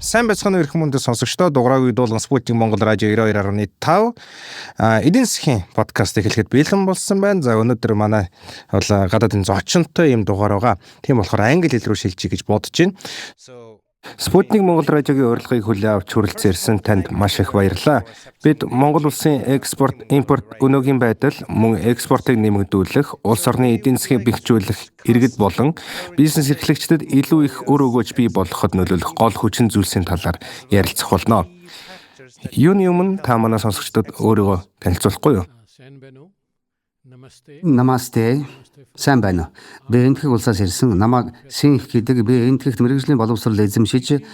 Сайн байцгаана уу эрхэм хүндэт сонсогчдоо дугаарыг дуулан Спутник Монгол радио 92.5 эдийн засгийн подкаст эхлэхэд бэлэн болсон байна. За өнөөдөр манай бол гадаадын зочинтой юм дугаар байгаа. Тийм болохоор англи хэл рүү шилжиж гэж бодож байна. Спутник Монгол радиогийн урилгыг хүлээн авч хүрэлцэн ирсэн танд маш их баярлалаа. Бид Монгол улсын экспорт, импорт өнөөгийн байдал, мөн экспортыг нэмэгдүүлэх, улс орны эдийн засгийг бэхжүүлэх иргэд болон бизнес эрхлэгчдэд илүү их өр өгөөж бий болгоход нөлөөлөх гол хүчин зүйлсийн талаар ярилцах болно. Юуны өмнө та манай сонсогчдод өөрийгөө танилцуулахгүй юу? Намасте. Сайн байна уу? Би Энэтхэг улсаас ирсэн. Намайг Синх гэдэг. Би Энэтхэгт мэргэжлийн боловсрол эзэмшиж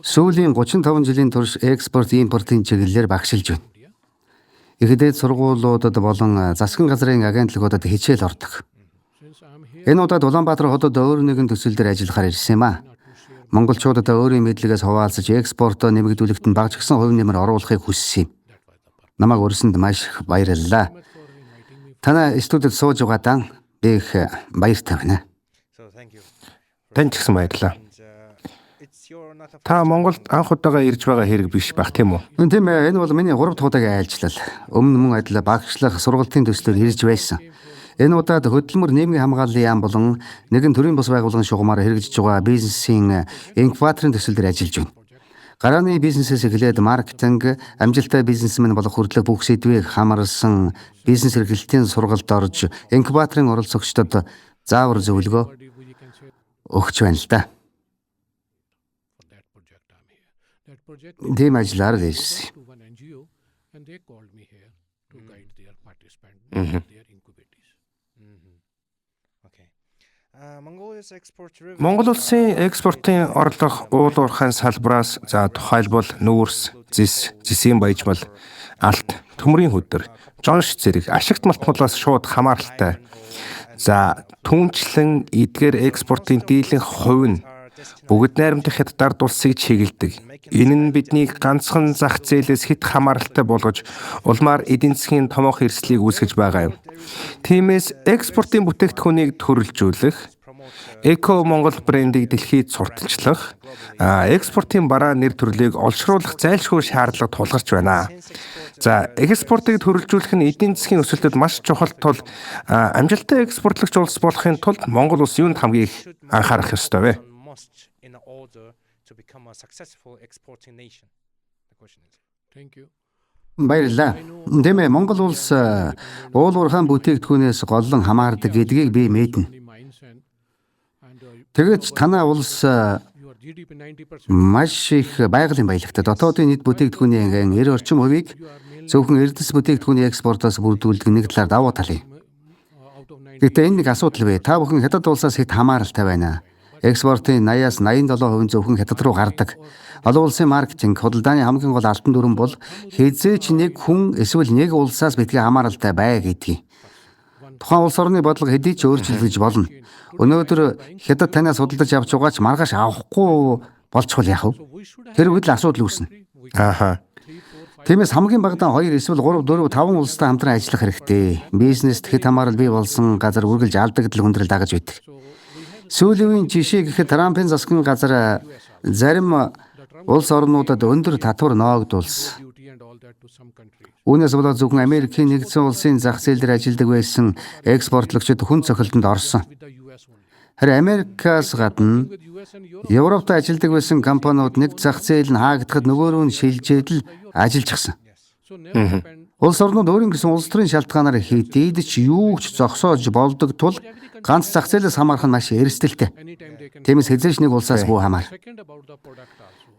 сүүлийн 35 жилийн турш экспорт, импортын чиглэлээр багшилж байна. Ихдэд сургуулиудад болон засгийн газрын агентлагуудад хичээл ордог. Энэ удаад Улаанбаатар хотод өөр нэгэн төсөл дээр ажиллахаар ирсэн юм аа. Монголчуудад өөрийн мэдлэгээс хуваалцаж экспортоо нэмэгдүүлэхэд нь багжигсан хувь нэмэр оруулахыг хүссэн юм. Намайг өрсөнд маш их баярлалаа. Танай студид сууж байгаадаа би их баяртай байна. Танд ч гэсэн баярлалаа. Та Монголд анх удаага ирж байгаа хэрэг биш бах тийм үү? Тийм ээ, энэ бол миний 3 дахь удаагийн айлчлал. Өмнө мөн адил багшлах сургалтын төслөөр ирж байсан. Энэ удаад хөдөлмөр нийгмийн хамгааллын яам болон нэгэн төрийн бус байгууллагын шугамаар хэрэгжиж байгаа бизнесийн инкубаторын төсөл дээр ажиллаж байна. Гарааны бизнесээс эхлээд маркетинг, амжилттай бизнесмен болох хүртэлх бүх сэдвийг хамарсан бизнес эрхлэлтийн сургалт орж инкубаторын оролцогчдод заавар зөвлөгөө өгч байна л да. Тийм ажиллаар л ирсэн. Монгол улсын экспортын орлого уул уурхайн салбараас тухайлбал нүүрс, зэсийн баяжмал, алт, төмрийн хөдөр, жонш зэрэг ашигт малтмалаас шууд хамааралтай. Түүнчлэн эдгээр экспортын дийлэнх хувь нь бүгд найрамдах хятад улсыг чиглэдэг. Энэ нь биднийг ганцхан зах зээлээс хэд хамааралтай болгож улмаар эдийн засгийн томоохон эрсдлийг үүсгэж байгаа юм. Тиймээс экспортын бүтээгдэхүүнийг төрөлжүүлэх, Эко Монгол брендийг дэлхийд сурталчлах, экспортын бараа нэр төрлийг олшруулах зайлшгүй шаардлага тулгарч байна. Экспортыг төрөлжүүлэх нь эдийн засгийн өсөлтөд маш чухал тул амжилттай экспортлогч улс болохын тулд Монгол улс юунд хамгийн их анхаарах ёстой вэ? Баярлалаа. Тийм ээ, Монгол улс уул уурхайн бүтээгдэхүүнээс голлон хамаардаг гэдгийг би мэднэ. Тэгэж танай улс маш их байгалийн баялагтай. Дотоодын нийт бүтээгдэхүүний 90 орчим хувийг зөвхөн эрдэс бүтээгдэхүүний экспортоос бүрдүүлдэг нэг талаар давуу тал юм. Гэхдээ энэ нэг асуудал вэ. Та бүхэн хятад улсаас хэд хамааралтай байна. Экспортын 80-аас 87% зөвхөн хятад руу гардаг. Олон улсын маркетинг, худалдааны хамгийн гол алтан дүрэн бол хэзээч нэг хүн эсвэл нэг улсаас битгий хамааралтай бай гэдгийг. Тухайн улс орны бодлого хэдий ч өөрчлөгдөж болно. Өнөөдөр хятад танаас судалдаж авч байгаач маргааш авахгүй болчихвол яах вэ? Хэрвээ л асуудал үүснэ. Тиймээс хамгийн багадаа 2 эсвэл 3, 4, 5 улстай хамтран ажиллах хэрэгтэй. Бизнест хэд хамаарал бий болсон газар үргэлж алдагдал хүндрэл дагаж байдаг. Сүүлийн жишээ гэхэд Трампын засгийн газар зарим улс орнуудад өндөр татвар ноогдуулсан. Үүнээс болоод зөвхөн Америкийн нэгдсэн улсын зах зээл дээр ажилладаг байсан экспортлогчид хүн цохилтонд орсон. Харин Америкаас гадна Европт ажилладаг байсан компаниуд нэг зах зээл нь хаагдахад нөгөө рүү нь шилжээд л ажиллажчихсан. Улс орнууд өөрийн гэсэн улс төрийн шалтгаанаар хэдийд ч юу ч зогсоож болдог тул ганц зах зээлээс хамаарх нь маш эрсдэлтэй. Тиймээс хэзээч нэг улсаас бүү хамаар.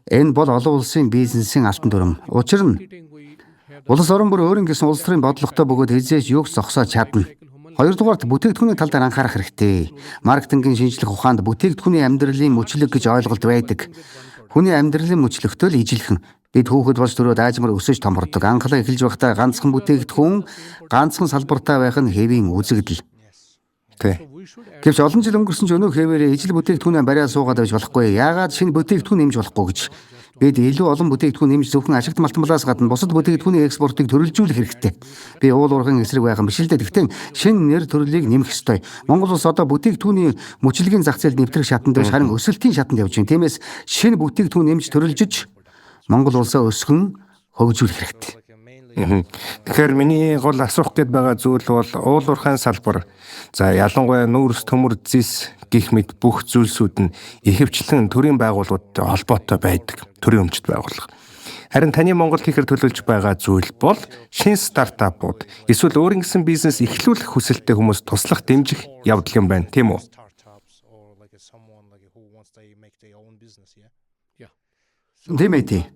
Энэ бол олон улсын бизнесийн алтан дүрм. Учир нь улс орон бүр өөрийн гэсэн улс төрийн бодлоготой бөгөөд хэзээч юуг зогсоож чадна. Хоёрдугаарт бүтээгдэхүүний тал дээр анхаарах хэрэгтэй. Маркетингийн шинжлэх ухаанд бүтээгдэхүүний амьдралын мөчлөг гэж ойлголт байдаг. Хүний амьдралын мөчлөгтөө л ижилхэн. Бид хүүхэд болж төрөө даажмар өсөж томордог. Анхлаа эхэлж байхдаа ганцхан бүтээгдэхүүн, ганцхан салбартай байх нь хэвийн үзэгдэл. Гэвч олон жил өнгөрсөн ч өнөө хэвээрээ ижил бүтээгдэхүүнээ бариа суугаад байж болохгүй. Яагаад шинэ бүтээгдэхүүн нэмж болохгүй гэж Бид илүү олон бүтээгдэхүүн нэмж зөвхөн ашигт малтмалаас гадна бусад бүтээгдэхүүний экспортыг төрөлжүүлэх хэрэгтэй. Би уул уурхайн эсрэг байгаа биш л дээ. Гэхдээ шинэ нэр төрлийг нэмэх ёстой. Монгол улс одоо бүтээгдэхүүний мөчлөгийн зах зээл нэвтрэх шатанд биш харин өсөлтийн шатанд явж байна. Тиймээс шинэ бүтээгдэхүүн нэмж төрөлжиж Монгол улсаа өсгөн хөгжүүлэх хэрэгтэй. Тэгэхээр миний гол асуух гээд байгаа зүйл бол уул уурхайн салбар. За ялангуяа нүүрс төмөр зис гих мэт бүх зүйлсүүд нь ихэвчлэн төрийн байгууллагуудтай холбоотой байдаг. Төрийн өмчт байгууллага. Харин таны Монгол хийхээр төлөвлөж байгаа зүйл бол шинэ стартапууд эсвэл өөрийн гэсэн бизнес эхлүүлэх хүсэлтэй хүмүүс туслах дэмжих явдал юм байна, тийм үү? Тийм ээ.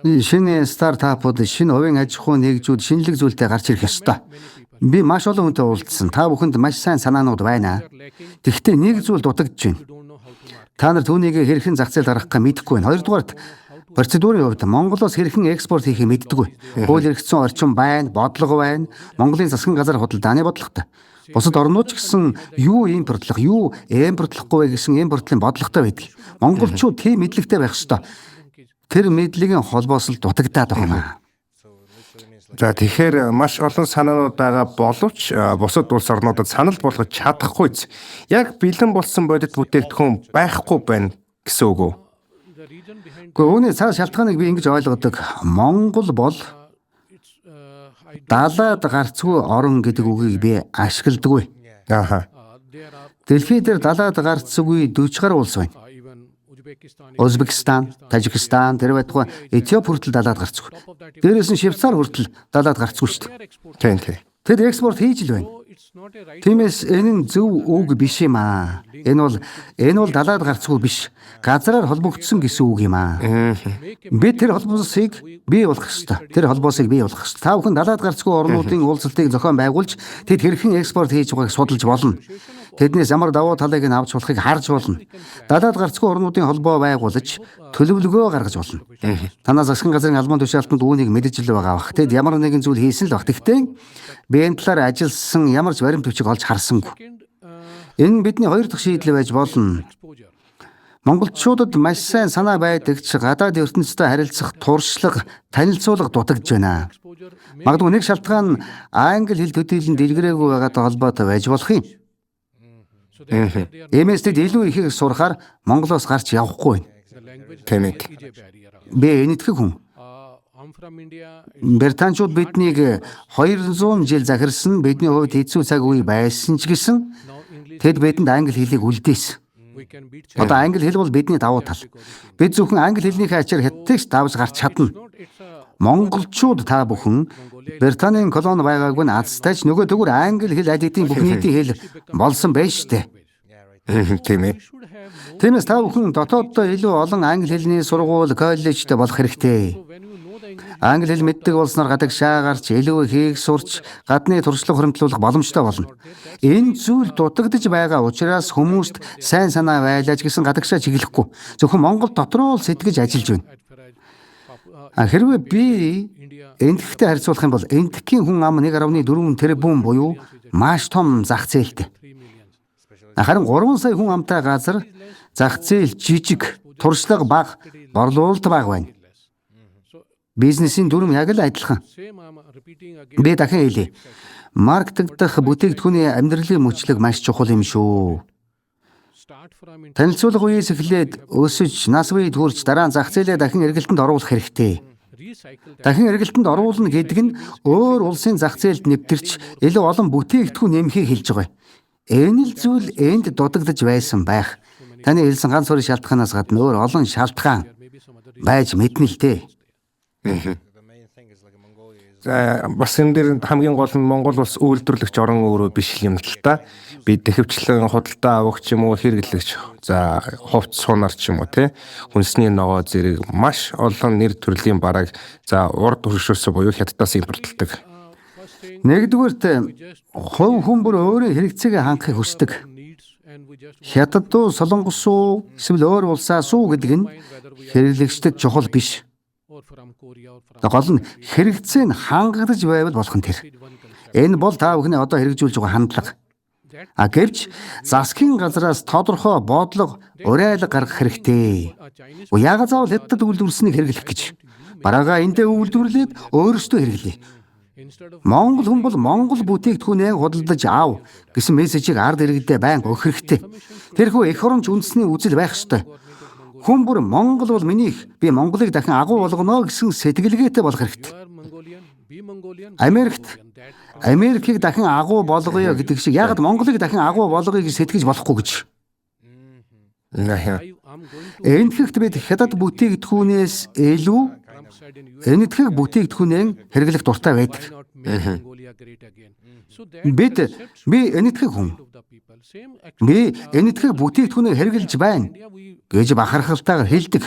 Шинэ стартапууд, шинэ хувийн аж ахуй нэгжүүд шинэлэг зүйлтэй гарч ирэх ёстой. Би маш олон хүнтэй уулзсан. Та бүхэнд маш сайн санаанууд байна. Тэгэхдээ нэг зүйл дутагдж байна. Та нар түүнийг хэрхэн зах зээл гаргахыг мэдэхгүй байна. Хоёрдугаарт процедурын хувьд Монголоос хэрхэн экспорт хийхийг мэддэггүй. Хууль эрхцэн орчин байна, бодлого байна. Монголын засгийн газар худалдааны бодлоготой. Бусад орнууд ч гэсэн юу импортлох, юу импортлохгүй вэ гэсэн импортлын бодлоготой байдаг. Монголчууд тийм мэдлэгтэй байх ёстой. Тэр мэдлийн холбоос л дутагдаад байгаа юм аа. За тэгэхээр маш олон санаанууд байгаа боловч бусад улс орнуудад санал болгож чадахгүйц. Яг бэлэн болсон бодит бүтээгдэхүүн байхгүй байна гэсэн үг үү? Гэхдээ үүний цааш шалтгааныг би ингэж ойлгодог. Монгол бол далаад гарцгүй орн гэдэг үгийг би ашигладаггүй. Ааха. Дэлхийд дээр далаад гарцгүй 40 гаруй улс байна. Узбекистан, Тажикстан, тэр байтугай Этиоп хүртэл далаад гарцгүй. Дээрээс нь Швейцар хүртэл далаад гарцгүй шүү дээ. Тийм. Тэд экспорт хийж л байна. Тиймээс энэ нь зөв үг биш юм аа. Энэ бол далаад гарцгүй биш. Газраар холбогдсон гэсэн үг юм аа. Бид тэр холбоосыг бий болгох ёстой. Тэр холбоосыг бий болгох ёстой. Та бүхэн далаад гарцгүй орнуудын уулзалтыг зохион байгуулж тэд хэрхэн экспорт хийж байгааг судалж болно. Тэднээс ямар давуу талыг нь авч болохыг харж болно. Далаад гарцгүй орнуудын холбоо байгуулж төлөвлөгөө гаргаж болно. Танаас засгийн газрын албан тушаалтанд үүнийг мэдэж л байгаа бах. Тэд ямар нэгэн зүйл хийсэн л бах. Гэхдээ би энэ талаар ажилласан ямар ч баримт бичиг олж харсангүй. Энэ бидний хоёр дахь шийдэл байж болно. Монголчуудад маш сайн санаа байдаг ч гадаад ертөнцтэй харилцах туршлага, танилцуулга дутагдж байна. Магадгүй нэг шалтгаан нь англи хэл төдийлөн дэлгэрээгүй байгаатай холбоотой байж болох юм. Эмээстэд илүү ихийг сурахаар Монголоос гарч явахгүй байна. Тийм ээ. Би энэтхэг хүн. Британчууд биднийг 200 жил захирсан, бидний хувьд хэцүү цаг үе байсан ч гэсэн тэд бидэнд англи хэлийг үлдээсэн. Одоо англи хэл бол бидний давуу тал. Бид зөвхөн англи хэлнийхээ ачаар хятадч давж гарч чадна. Монголчууд та бүхэн Британийн колони байгаагүй нь азтайч нөгөө төгөр англи хэл аль хэдийн бүх нийтийн хэл болсон байж тээ. Тийм ээ. Тиймээс та бүхэн дотооддоо илүү олон англи хэлний сургууль, коллежтэй болох хэрэгтэй. Англи хэл мэддэг болсноор гадагшаа гарч илүү ихийг сурч гадны туршлага хөрөмтлүүлэх боломжтой болно. Энэ зүйл дутагдж байгаа учраас хүмүүст сайн санаа байлаач гэсэн гадагшаа чиглэхгүй. Зөвхөн Монгол дотроо л сэтгэж ажиллаж байна. Хэрвээ би энэтхэгтэй харьцуулах юм бол энэтхэгийн хүн ам 1.4 тэрбум буюу маш том зах зээлтэй. Харин 3 сая хүн амтай газар зах зээл жижиг, туршлага бага, борлуулалт бага байна. Бизнесийн дүрм яг л адилхан. Би дахин хэлье. Маркетингдах бүтээгдэхүүний амьдралын мөчлөг маш чухал юм шүү. Танилцуулга үеэс эхлээд өсөж, нас үед хүрч дараа нь зах зээлээ дахин эргэлтэнд оруулах хэрэгтэй. Дахин эргэлтэнд оруулна гэдэг нь өөр улсын зах зээлд нэвтэрч илүү олон бүтээгдэхүүн нэмэхийг хэлж байгаа. Энэ л зүйл энд дутагдж байсан байх. Таны хэлсэн ганц бүрийн шалтгаанаас гадна өөр олон шалтгаан байж мэднэ л дээ. За бас энэ дээр хамгийн гол нь Монгол улс үйлдвэрлэгч орон өөрөө биш юм л та. Бид тэхэвчлэн худалдаа авах ч юм уу хэрэглэгч. За хувц сунаар ч юм уу тий. Хүнсний ногоо зэрэг маш олон нэр төрлийн бараг за урд хөршөөсөө буюу хятадаас импортлдог. Нэгдүгээрт хувь хүн бүр өөрийн хэрэгцээгээ хангахыг хүсдэг. Хятад уу, Солонгос уу, эсвэл өөр улсаас уу гэдэг нь хэрэглэгчдэд чухал биш. Гол нь хэрэгцээ нь хангагдаж байвал болох нь тэр. Энэ бол та бүхний одоо хэрэгжүүлж байгаа хандлага. Гэвч засгийн газраас тодорхой бодлого уриалга гаргах хэрэгтэй. Яагаад заавал хятад үйлдвэрлэснийг хэрэглэх гэж? Бараагаа эндээ үйлдвэрлээд өөрсдөө хэрэглэе. Монгол хүн бол Монгол бүтээгдэхүүнээ худалдаж аав гэсэн мессежийг ард иргэдэд байнга өгөх хэрэгтэй. Тэрхүү эх оронч үндэсний үзэл байх ёстой. Хүн бүр Монгол бол минийх, би Монголыг дахин агуу болгоно гэсэн сэтгэлгээтэй болох хэрэгтэй. Америкийг дахин агуу болгоё гэдэг шиг яагаад Монголыг дахин агуу болгоё гэж сэтгэж болохгүй гэж. Энэтхэгт бид хятад бүтээгдэхүүнээс илүү энэтхэг бүтээгдэхүүнээ хэрэглэх дуртай байдаг. Би энэтхэг хүн. Би энэтхэг бүтээгдэхүүнээ хэрэглэж байна гэж бахархалтайгаар хэлдэг.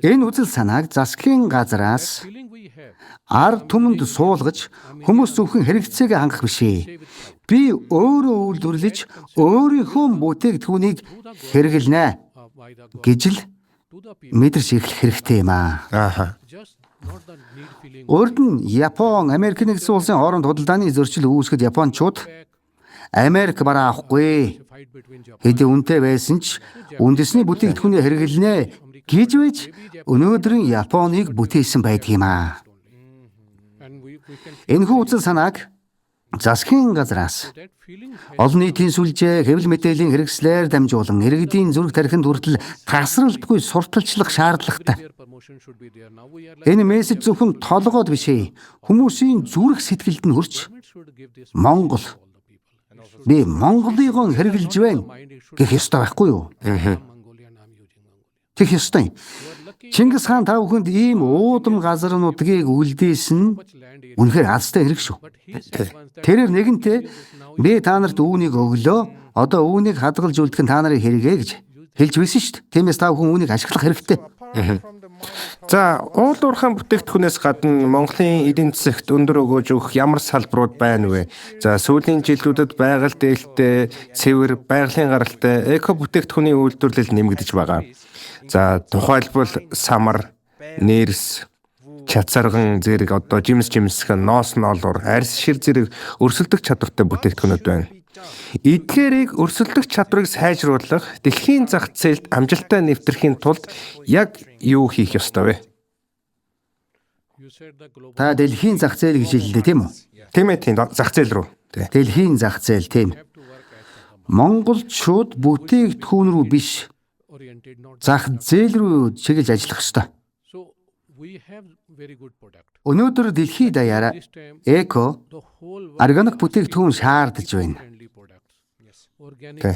Энэ үзэл санааг засгийн газраас ард түмэнд суулгаж хүмүүс зөвхөн хэрэгцээгээ хангах бишээ. Би өөрөө үйлдвэрлэж өөрийнхөө бүтээгдэхүүнийг хэрэглэнэ гэж л мэдэрч эхлэх хэрэгтэй юм аа. Урд нь Япон, Америк нэгдсэн улсын хооронд худалдааны зөрчил үүсгэхэд японочууд Америк бараа авахгүй хэдий үнэтэй байсан ч үндэсний бүтээгдэхүүнээ хэрэглэнэ гэж байж өнөөдрийн Японыг бүтээсэн байдаг юм аа. Энэхүү үзэл санааг засгийн газраас олон нийтийн сүлжээ, хэвлэл мэдээллийн хэрэгслээр дамжуулан иргэдийн зүрх тархинд хүртэл тасралтгүй сурталчлах шаардлагатай. Энэ мессеж зөвхөн толгойд бишээ. Хүмүүсийн зүрх сэтгэлд нь хүрч Монгол би Монголыгоо хэрэглэж байна гэх ёстой байхгүй юу? Тэг ёстой. Чингис хаан та бүхэнд ийм уудам газарнуудыг үлдээсэн нь үнэхээр азтай хэрэг шүү. Тэрээр нэгэнтээ би та нарт үүнийг өглөө, одоо үүнийг хадгалж үлдэх нь та нарын хэрэгэ гэж хэлж байсан шүү дээ. Тиймээс та бүхэн үүнийг ашиглах хэрэгтэй. За, уул уурхайн бүтээгдэхүүнээс гадна Монголын эдийн засагт өндөр өгөөж өгөх ямар салбарууд байна вэ? За, сүүлийн жилүүдэд байгаль дээлтэй, цэвэр, байгалийн гаралтай эко бүтээгдэхүүний үйлдвэрлэл нэмэгдэж байгаа. За, тухайлбал самар, нээрс, чацарган зэрэг одоо жимсхэн, ноос ноолуур, арьс шир зэрэг өрсөлдөх чадвартай бүтээгдэхүүнүүд байна. Эдгээрийг өрсөлдөх чадварыг сайжруулах, дэлхийн зах зээлд амжилттай нэвтрэхийн тулд яг юу хийх ёстой вэ? Та дэлхийн зах зээл гэж хэллээ тийм үү? Тийм ээ, тийм зах зээл рүү. Дэлхийн зах зээл тийм. Монголчууд бүтээгдэхүүн рүү биш, зах зээл рүү чиглэж ажиллах ёстой. Өнөөдөр дэлхийд даяараа эко, органик бүтээгдэхүүн шаардж байна.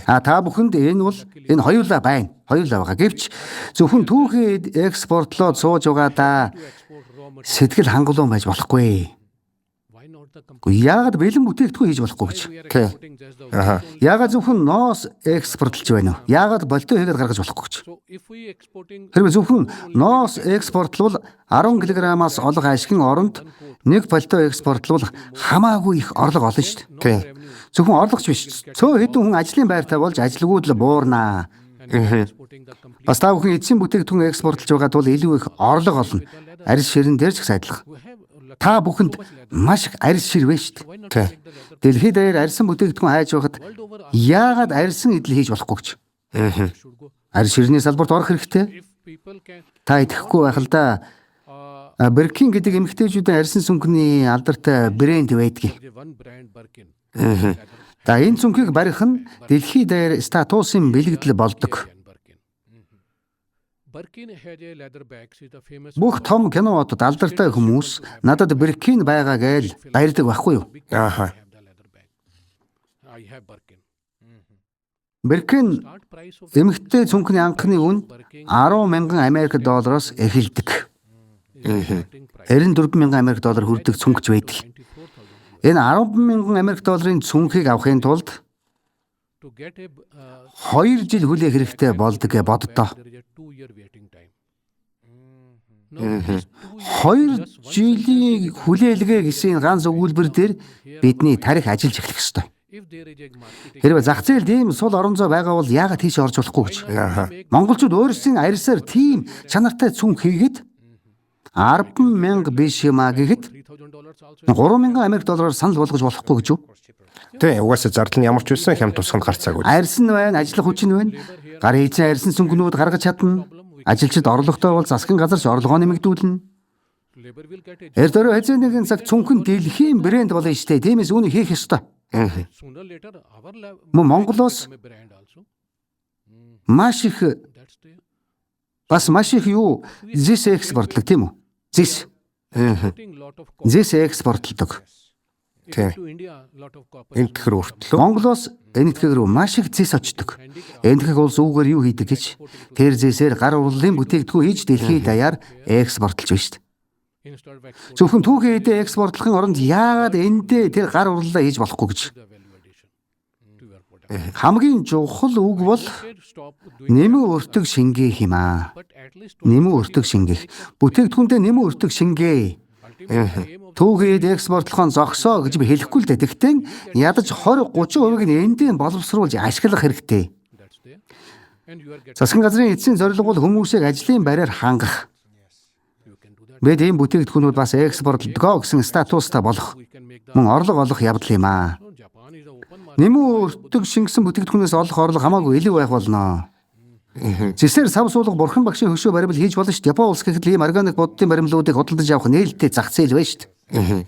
Та бүхэнд энэ хоёулаа байна. Хоёулаа байгаа. Гэвч зөвхөн түүхий экспортлоод сууж байгаа да сэтгэл хангалуун байж болохгүй. Яагаад бэлэн бүтээгдэхүүн хийж болохгүй гэж? Яагаад зөвхөн ноос экспортлж байна вэ? Яагаад болтоо хийгээд гаргаж болохгүй гэж? Хэрвээ зөвхөн ноос экспортлвол 10 кг-аас олох ашигын оронд нэг болтоо экспортлвол хамаагүй их орлого олно шүү дээ. Зөвхөн орлогч биш. Цөөн хэдэн хүн ажлын байртай болж ажилгүйд л буурнаа. Бас та бүхэн эцсийн бүтээгдэхүүн экспортлж байгаа тул илүү их орлого олно. Арьс ширэн дээр ч их сайдлах. Та бүхэнд маш их арьс шир вэ шүү дээ. Дэлхийд даяар арьсан бүтээгдэхүүн хайж байхад яагаад арьсан идэл хийж болохгүй гэж? Арьс ширний салбарт орох хэрэгтэй. Та итгэхгүй байх л да. Birkin гэдэг эмэгтэйчүүдийн арьсан сүнхний алдартай брэнд байдгийг. За энэ сүнхийг барих нь дэлхийд даяар статусын бэлэгдэл болдог. Бүх том киноодод алдартай хүмүүс надад Birkin байгаа гэж баярдаг байхгүй юу? Birkin эмэгтэй сүнхний анхны үн 10,000 Америк доллароос эхэлдэг. 94,000 Америк доллар хүрдэг сүнхч байдаг. Энэ 10,000 Америк долларын сүнхийг авахын тулд 2 жил хүлээх хэрэгтэй болдог гэж боддоо. 2 жилийн хүлээлгээ гэсэн ганц өгүүлбэр дээр бидний тарих ажиллаж эхлэх ёстой. Хэрвээ зах зээлд ийм сул орон зай байгаа бол яагаад тийш орж болохгүй гэж? Монголчууд өөрсдийн арьсаар тийм чанартай сүнх хийгээд 10,000 биш юмаа гэхэд $3,000 санал болгож болохгүй гэж юу? Тэ угаасаа зардал нь ямар ч байсан хямд тусганд гарцаагүй. Арьсан байна, ажиллах хүчин байна. Гар хийцэн арьсан сүнгнүүд гаргаж чадна. Ажилчид орлоготой бол засгийн газарч орлогоо нэмэгдүүлнэ. Эрдөрөө хэзээ нэгэн цаг цүнхэн дэлхийн брэнд болно штэ. Тиймээс үүнийг хийх ёстой. Монголоос маш их юу зис экспортлог тийм үү? Зис экспортлдог. Энтх рүү хүртэл. Монголоос энтх рүү маш их зис очдог. Энтх улс үүгээр юу хийдэг гэж? Тэр зисээр гар урлалын бүтээгдэхүүн хийж дэлхийд даяар экспортлж байна шүү дээ. Зөвхөн түүхий эдээ экспортлохын оронд яагаад эндээ тэр гар урлалаа хийж болохгүй гэж? Хамгийн чухал үг бол нэмэн өртөг шингээх юм аа. Нэмэн өртөг шингээх. Бүтээгдэхүүндээ нэмэн өртөг шингээ. Түүхийд экспортлохын зогсоо гэж би хэлэхгүй л дээ. Тэгтээ ядаж 20-30% нь эндээ боловсруулж ашиглах хэрэгтэй. Засгийн газрын эцсийн зорилго бол хүмүүсийг ажлын байраар хангах. Бид ийм бүтээгдэхүүнүүд бас экспортлдгоо гэсэн статустай болох, мөн орлого олох явдал юм аа. Нэмэн өртөг шингэсэн бүтээгдэхүүнээс олох орлого хамаагүй илүү байх болно. Зэсээр сав суулгах бурхан багшийн хөшөө баримл хийж болно шүү дээ. Япон улс гэхэд ийм органик буддын баримлуудыг худалдаж авах нээлттэй зах зээл байна шүү дээ.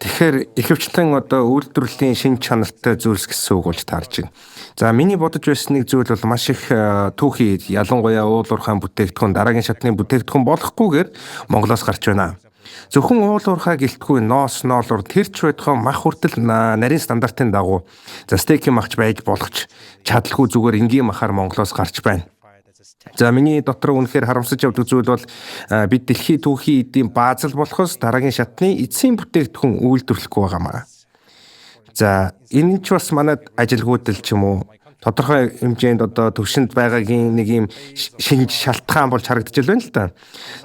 Тэгэхээр ихэвчлэн одоо үйлдвэрлэлийн шин чанартай зүйлс гэсэн үг болж таарж байна. За миний бодож байсан нэг зүйл бол маш их түүхий ялангуяа уул уурхайн бүтээгдэхүүн дараагийн шатны бүтээгдэхүүн болохгүйгээр Монголоос гарч байна. Зөвхөн уул уурхай гэлтгүй ноос ноолор тэрч байтугай мах хүртэл нарийн стандартын дагуу за стейкийн махч байж болгоч чадлагүй зүгээр энгийн махаар Монголоос гарч байна. За миний дотор үнэхээр харамсаж явдаг зүйл бол бид дэлхийн түүхий эдийн баазал болохоос дараагийн шатны эцсийн бүтээгдэхүүн үйлдвэрлэхгүй байгаамаа. За энэ нь ч бас манайд ажилгүйдэл ч юм уу тодорхой хэмжээнд одоо төвшөнд байгаагийн нэг юм шинж шалтгаан болж харагдаж байна л да.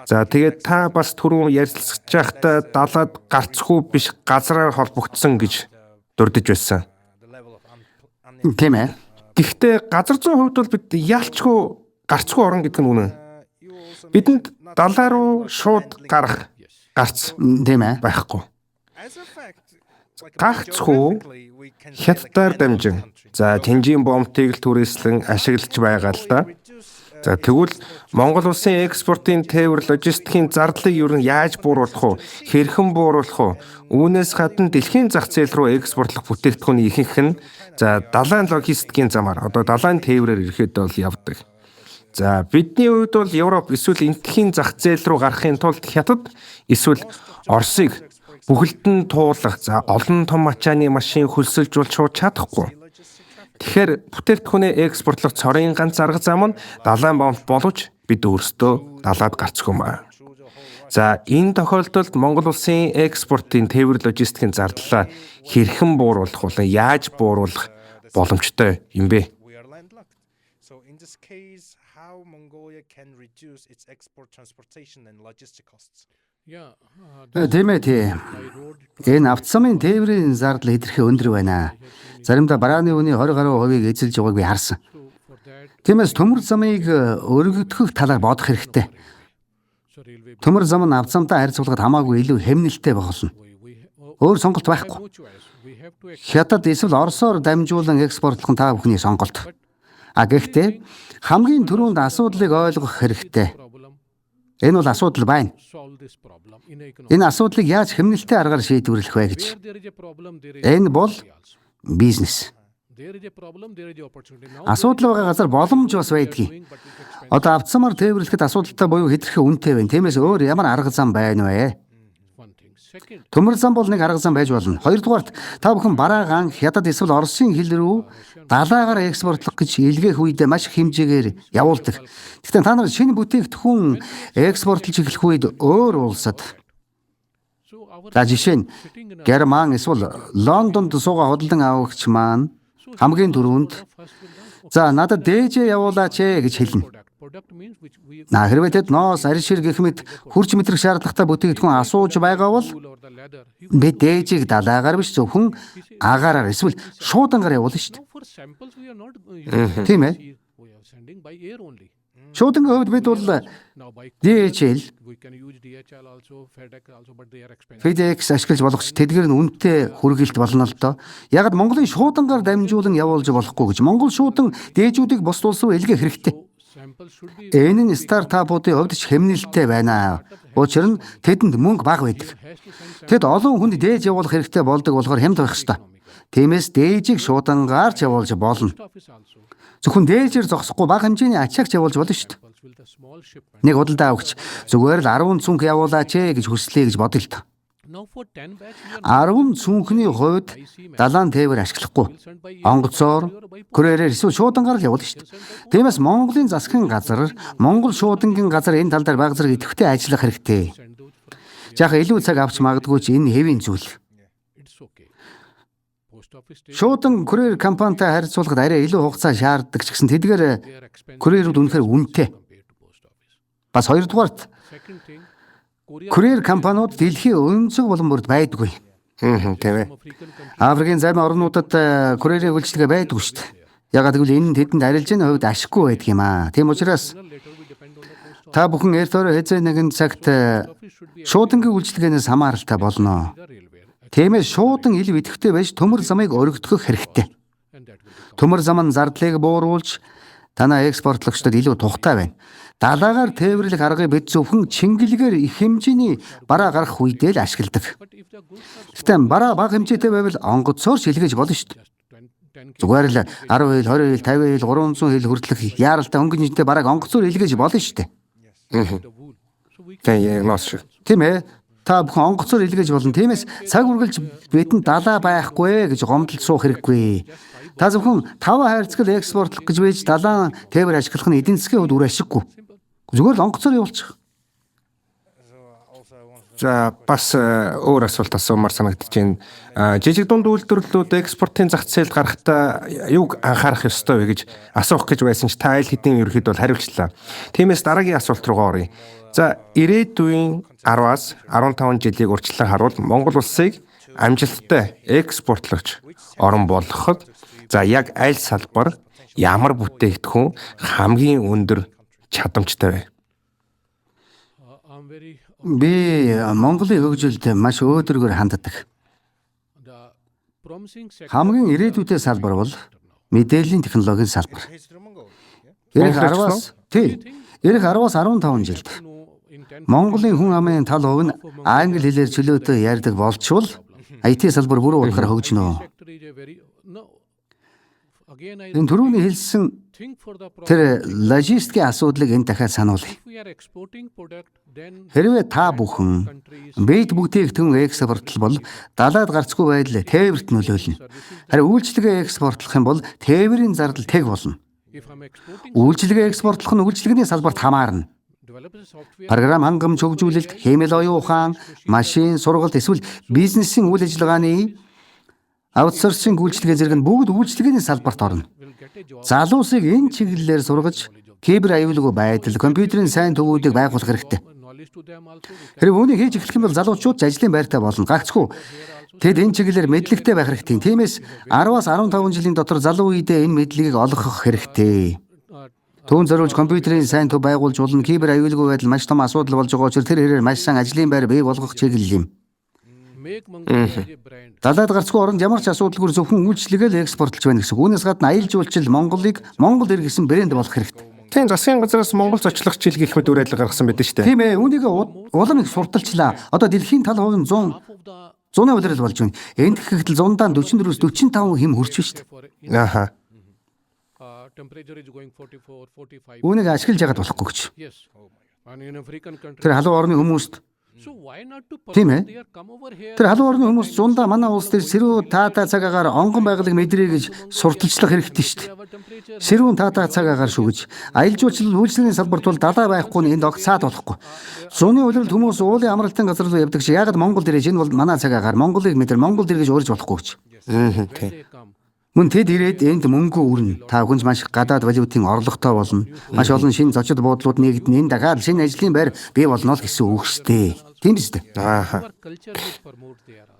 За тэгээд та бас түрүүн ярилцж байхдаа далаад гарцгүй биш газраар холбогдсон гэж дурдж байсан. Тийм ээ. Гэхдээ газар зүйн хувьд бол бид яалчгүй гарцгүй орон гэдэг нь үнэн. Бидэнд далаа руу шууд гарах гарц Тийм ээ. байхгүй. Гагцгүй хятадаар дамжин за Тэнжийн бомбтыг л түрээслэн ашиглаж байгаа л да. За тэгвэл Монгол улсын экспортын тээвэр логистикийн зардлыг юу нь яаж бууруулах вэ? Хэрхэн бууруулах вэ? Үүнээс гадна дэлхийн зах зээл рүү экспортлох бүтээгдэхүүний ихэнх нь за далайн логистикийн замаар одоо далайн тээврээр ирэхэд бол явдаг. За бидний хувьд бол Европ эсвэл энтхийн зах зээл рүү гарахын тулд Хятад эсвэл Оросыг бүхэлд нь туулах за олон том ачааны машин хөлсөлжүүлж шууд чадахгүй. Тэгэхээр бүтээгдэхүүнээ экспортлох цорын ганц арга зам нь далайн бомб боловч бид өөрсдөө далаад гарцгүй маа. За энэ тохиолдолд Монгол улсын экспортын тээвэр логистикийн зардлаа хэрхэн бууруулах болон яаж бууруулах боломжтой юм бэ? Тийм ээ тий. Энэ автосамын тээврийн зардал хэтэрхий өндөр байна. Заримдаа барааны үний 20 гаруй хувийг эзэлж байгааг би харсан. Тиймээс төмөр замыг өргөдөх талаар бодох хэрэгтэй. Төмөр зам нь автосамтай харьцуулахад хамаагүй илүү хэмнэлттэй болно. Өөр сонголт байхгүй. Хятад эсвэл Оросоор дамжуулан экспортлох нь та бүхний сонголт. Гэхдээ хамгийн түрүүнд асуудлыг ойлгох хэрэгтэй. Энэ бол асуудал байна. Энэ асуудлыг яаж хэмнэлттэй аргаар шийдвэрлэх вэ гэж. Энэ бол бизнес. Асуудал байгаа газар боломж бас байдгийг. Одоо автосамаар тээвэрлэхэд асуудалтай буюу хэтэрхий үнэтэй байна. Тиймээс өөр ямар арга зам байна вэ? Төмөр зам бол нэг арга зам байж болно. Хоёрдугаарт та бүхэн бараагаан Хятад эсвэл Оросын хил рүү далаагаар экспортлох гэж илгээх үедээ маш их хэмжээгээр явуулдаг. Гэхдээ та нар шинэ бүтээгдэхүүн экспортлж эхлэх үед өөр улсад за жишээ нь Герман эсвэл Лондонд суугаа худалдан авагч маань хамгийн түрүүнд за надад дээжээ явуулаач гэж хэлнэ. Хэрвээ тэд ноос, аришир гэх мэт хурц мэтрэх шаардлагатай бүтээгдэхүүн асууж байгаа бол бид дээжийг далаагаар биш зөвхөн агаараар эсвэл шуудангаар явуулна шүү дээ. Тийм ээ. Шуудангийн хувьд бид бол DHL, FedEx ашиглаж болох ч тэдгээр нь үнэтэй хүргэлт болно л доо. Ягд Монголын шуудангаар дамжуулан явуулж болохгүй гэж Монгол шуудан дээжүүдийг бус улс руу илгээх хэрэгтэй. Энэ нь стартапуудын хувьд ч хэмнэлттэй байна. Учир нь тэдэнд мөнгө бага байдаг. Тэд олон хүнд дээж явуулах хэрэгтэй болдог болохоор хямд байх ёстой. Тиймээс дээжийг шуудангаар ч явуулж болно. Зөвхөн дээжээр зогсохгүй бага хэмжээний ачаагч явуулж болно шүү дээ. Нэг худалдаа авагч зүгээр л 10 цүнх явуулаач гэж хүслэе гэж бодъё л та. 10 цүнхний хувьд далайн тээвэр ашиглахгүй. Онгоцоор, курьерээр эсвэл шуудангаар л явуулна шүү дээ. Тиймээс Монголын засгийн газар, Монгол шуудангийн газар энэ тал дээр баг зэрэг идэвхтэй ажиллах хэрэгтэй. Жаахан илүү цаг авч магадгүй ч энэ хэвийн зүйл. Шуудан курьер компанитай харьцуулахад арай илүү хугацаа шаарддаг ч гэсэн тэдгээр курьерүүд үнэхээр үнэтэй. Бас хоёрдугаарт курьер компаниуд дэлхийн өнцөг булан бүрд байдаггүй. Тийм ээ. Африкийн зарим орнуудад курьерийн үйлчилгээ байдаггүй шүү дээ. Ягаад гэвэл энэ нь тэдэнд арилжааны хувьд ашиггүй байдаг юм аа. Тийм учраас та бүхэн эртөө хэзээ нэгэн цагт шуудангийн үйлчилгээнээс хамааралтай болно. Тиймээс шуудан ил идэвхтэй байж төмөр замыг өргөдгөх хэрэгтэй. Төмөр зам нь зардлыг бууруулж танай экспортлогчдод илүү тухтай байна. Далаагаар тээвэрлэх аргыг бид зөвхөн чингэлгээр их хэмжээний бараа гарах үедээ л ашигладаг. Гэхдээ бараа бага хэмжээтэй байвал онгоцоор шилгэж болно шүү дээ. Зүгээр л 10 хил, 20 хил, 50 хил, 300 хил хүртэлх яаралтай хөнгөн жинтэй барааг онгоцоор илгээж болно шүү дээ. Тийм ээ. Та бүхэн онгоцоор илгээж болно. Тиймээс цаг үргэлж бидэнд далаа байхгүй гэж гомдол суух хэрэггүй. Та зөвхөн 5 хайрцагт экспортлох гэж байж далайн тээвэр ашиглах нь эдийн засгийн хувьд үр ашиггүй. Зүгээр л онгоцоор явуулчих. За бас өөр асуулт асуумаар санагдаж байна. Жижиг дунд үйлдвэрлэлүүд экспортын зах зээлд гарахдаа юуг анхаарах ёстой вэ гэж асуух гэж байсан ч та аль хэдийн ерөөд бол хариулчлаа. Тиймээс дараагийн асуулт руугаа оръё. За ирээдүйн 10-аас 15 жилийг урьдчилан харуул Монгол улсыг амжилттай экспортлогч орн болгоход за яг аль салбар ямар бүтээгдэхүүн хамгийн өндөр чадамжтай вэ? Би Монголын хөгжилд маш өөдрөгөр ханддаг. Хамгийн ирээдүйтэй салбар бол мэдээллийн технологийн салбар. Ирэх 10-аас 15 жилд Монголын хүн амын тал хувь нь англи хэлээр чөлөөтэй ярьдаг болчвол IT салбар бүрэн утгаараа хөгжинө. Энэ түрүүний хэлсэн тэр логистикийн асуудлыг энэ дахиад сануулъя. Хэрвээ та бүхэн бид бүтээгдэхүүн экспортлол бол далаад гарцгүй байдал тээвэрт нөлөөлнө. Харин үйлчилгээ экспортлох юм бол тээврийн зардал тэг болно. Үйлчилгээ экспортлох нь үйлчилгээний салбарт хамаарна. Програм хангамж хөгжүүлэлт, хэмээл оюун ухаан, машин, сургалт эсвэл бизнесийн үйл ажиллагааны аутсорсинг үйлчилгээ зэрэг нь бүгд үйлчилгээний салбарт орно. Залуусыг энэ чиглэлээр сургаж, кибер аюулгүй байдал, компьютерийн сайн төвүүдийг байгуулах хэрэгтэй. Хэрэг үүнийг хийж эхлэх юм бол залуучууд ч ажлын байртай болно. Гагцгүй тэд энэ чиглэлээр мэдлэгтэй байх хэрэгтэй. Тиймээс 10-аас 15 жилийн дотор залуу үедээ энэ мэдлэгийг олгох хэрэгтэй. Түүн зориулж компьютерийн сайн төв байгуулж болно. Кибер аюулгүй байдал маш том асуудал болж байгаа учраас тэр хэрээр маш сайн ажлын байр бий болгох чиглэл юм. Далаад гарцгүй оронд ямар ч асуудалгүй зөвхөн үйлчлэгээ л экспортлж байна гэсэн. Үүнээс гадна аялал жуулчлал Монголыг Монгол иргэсэн брэнд болох хэрэгтэй. Тийм засгийн газраас Монгол зочлох жил гэх мэт уриалга гаргасан байдаг шүү дээ. Тийм ээ, үүнийг улам их сурталчлаа. Одоо дэлхийн тал хувийн 100-ны улирал болж байна. Энд гэхэд 100-даа 44-45 хэм хүрч шүү дээ. Ааха. Үүнийг ашиглаж яагаад болохгүй гэж. Тэр халуун орны хүмүүст тийм ээ. Тэр халуун орны хүмүүс зундаа манай улс дээр сэрүүн таатай цаг агаар онгон байгалыг мэдрээ гэж сурталчлах хэрэгтэй шүү дээ. Сэрүүн таатай цаг агаар шүү гэж. Аялал жуулчлал үйлчлэгийн салбарт бол далаа байхгүй нь энд огт цаад болохгүй. Зуны улиралд хүмүүс уулын амралтын газар руу явдаг чи ягаад Монгол дээрээ энэ бол манай цаг агаар Монголыг мэдэр Монгол дэр гэж урьж болохгүй гэж. Мөн тэд ирээд энд мөнгө өрнө. Та бүхэн маш их гадаад валютын орлоготой болно. Маш олон шинэ зочид буудлууд нэгдэн энэ дахиад шинэ ажлын байр бий болно л гэсэн үг шүү дээ. Тийм биз дээ. Ааха.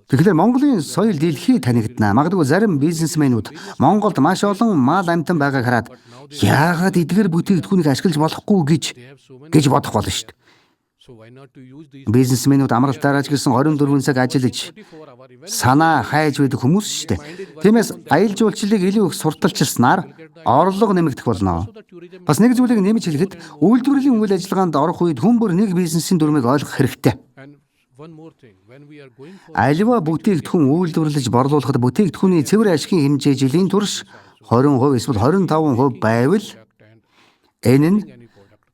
Тэгэхээр Монголын соёл дэлхийд танигдана. Магадгүй зарим бизнесмэнүүд Монголд маш олон мал амтан байгааг хараад яагаад эдгээр бүтээгдэхүүнийг ашиглаж болохгүй гэж бодох болно шүү дээ. Бизнесмэнүүд амралтаараа ч гэсэн 24 цаг ажиллаж санаа хайж байдаг хүмүүс шүү дээ. Тиймээс аялал жуулчлалыг илүү их сурталчилснаар орлого нэмэгдэх болно. Бас нэг зүйлийг нэмж хэлэхэд үйлдвэрлэлийн үйл ажиллагаанд орох үед хүн бүр нэг бизнесийн дүрмийг ойлгох хэрэгтэй. Аливаа бүтээгдэхүүн үйлдвэрлэж борлуулахад бүтээгдэхүүний цэвэр ашигын хэмжээ жилийн турш 20% эсвэл 25% байвал энэ нь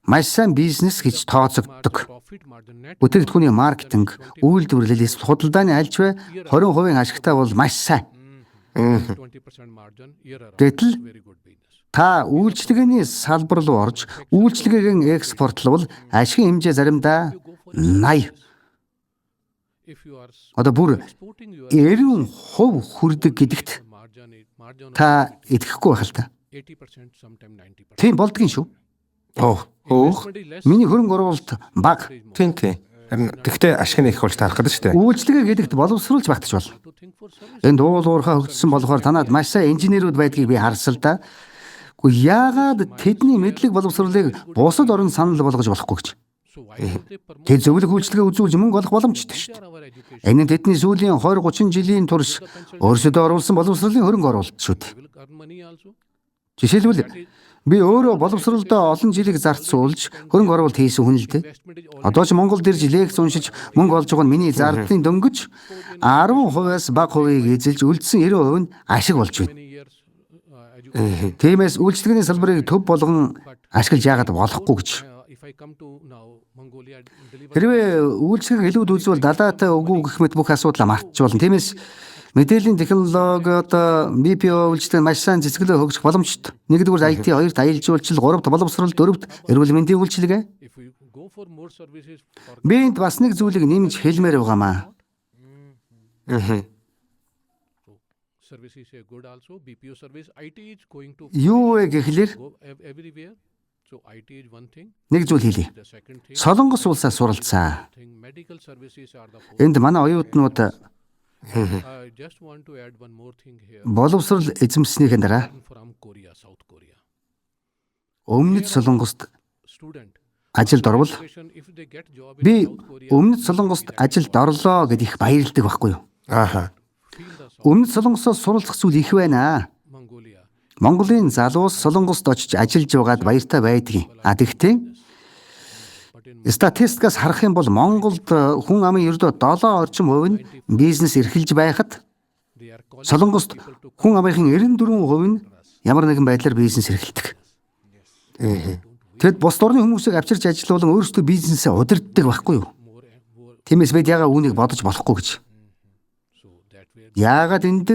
маш сайн бизнес гэж тооцогддог. Бүтээгдэхүүний маркетинг, үйлдвэрлэл, эсвэл худалдааны альжвэ 20% ашигтай бол маш сайн. Гэтэл та үйлчлэгээний салбар руу орж үйлчлэгээг экспортловол ашигын хэмжээ заримдаа 80. Одоо бүр 90% хүрдэг гэдэгт та итгэхгүй байх л та. Тийм болдгийн шүү. Өөх. Миний хөрөнгө оруулалт бага. Тийм. Харин тэгтээ ашиг нь их болж таарах гэдэг шүү дээ. Үйлчлэгээ гэдэгт боловсруулж багтаж болно. Энд уул уурхай хөгжсөн болохоор танад маш сайн инженерүүд байдгийг би харсан л да. Гэхдээ яагаад тэдний мэдлэг боловсруулыг бусад орнд санал болгож болохгүй гэж? Тэд зөвлөх үйлчлэгээ үзүүлж мөнгө олох боломжтой шүү дээ. Энэ нь тэдний сүүлийн 20-30 жилийн турш өөрсдөө оруулсан боловсролын хөрөнгө оруулалт шүү дээ. Жишээлбэл би өөрөө боловсролдоо олон жилиг зарцуулж хөрөнгө оруулалт хийсэн хүн л дээ. Одоо ч Монголд ирж лекц уншиж мөнгө олж байгаа нь миний зардлын дөнгөж 10%-аас бага хувийг эзэлж үлдсэн 90% нь ашиг болж байна. Тиймээс үйлчлэгээний салбарыг төв болгон ашиглаж яагаад болохгүй гэж. Хэрвээ үйлчлэгийг илүүд үзвэл далаатай үгүй гэх мэт бүх асуудлаа мартаж болно. Тиймээс мэдээллийн технологиод BPO үйлчлэг маш сайн цэцгэлээ хөгжих боломжтой. Нэгдүгээр IT, хоёрт аялал жуулчлал, гуравт боловсрол, дөрөвт эрүүл мэндийн үйлчлэгээ. Би энд бас нэг зүйлийг нэмж хэлмээр байгаамаа. Юу вэ гэхлээр нэг зүйл хэлье. Солонгос улсаас суралцсан. Энд манай оюутнууд боловсрол эзэмснийхэн дараа Өмнөд Солонгост ажилд орвол би Өмнөд Солонгост ажилд орлоо гэдээ их баярлдаг байхгүй юу? Ааха. Өмнөд Солонгосоос суралцах зүйл их байна. Монголын залуус Солонгост очиж ажиллаж байгаад баяртай байдгийг. Тэгтээ статистикаас харах юм бол Монголд хүн амын ердөө 7 орчим хувь нь бизнес эрхэлж байхад Солонгост хүн амынхын 94% нь ямар нэгэн байдлаар бизнес эрхэлдэг. Тэгэд бус орны хүмүүсийг авчирч ажиллуулан өөрсдөө бизнесээ удирддаг байхгүй юу? Тиймээс бид яагаад үүнийг бодож болохгүй гэж. Яагаад энд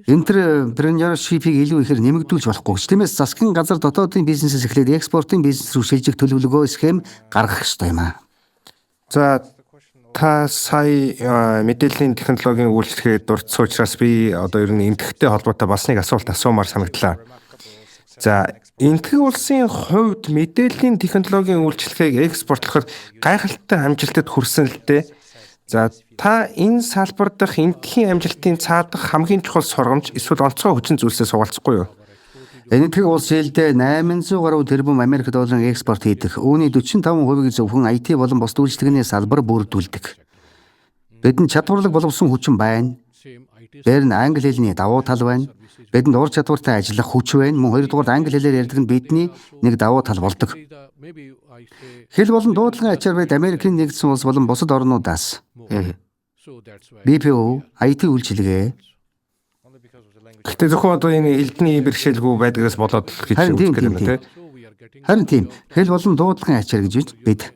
энтерпренеуршипийг илүү ихээр нэмэгдүүлж болохгүй гэж. Тиймээс засгийн газар дотоодын бизнесээс эхлээд экспортын бизнес рүү шилжих төлөвлөгөө схем гаргах ёстой юм аа. За та сая мэдээллийн технологийн үйлчлэгээ дурдсан учраас би одоо ер нь энтэгтэй холбоотой бас нэг асуулт асуумаар санагдлаа. За энтэг улсын хувьд мэдээллийн технологийн үйлчлэгийг экспортлоход гайхалтай амжилтад хүрсэн л дээ. За та энэ салбар дахь энтхийн амжилтын цаадах хамгийн чухал сургамж эсвэл онцгой хүчин зүйлсээ суулцахгүй юу? Энэтхэг улс жилдээ 800 гаруй тэрбум Америк долларын экспорт хийдэг. Үүний 45%-ийг зөвхөн IT болон бус үйлчлэгээний салбар бүрдүүлдэг. Бидэнд чадварлаг боловсон хүчин байна. Дээр нь англи хэлний давуу тал байна. Бидэнд ур чадвартай ажиллах хүч байна. Мөн хоёрдугаар англи хэлээр ярьдаг нь бидний нэг давуу тал болдог. Хэл болон дуудлагын ачаар бид Америкийн нэгдсэн улс болон бусад орнуудаас BPO, IT үйлчилгээ. Гэхдээ зөвхөн одоо энэ элдний бэрхшээлгүй байдгаас болоод гэж үздэг юм тийм. Харин тийм. Хэл болон дуудлагын ачаар гэж бид.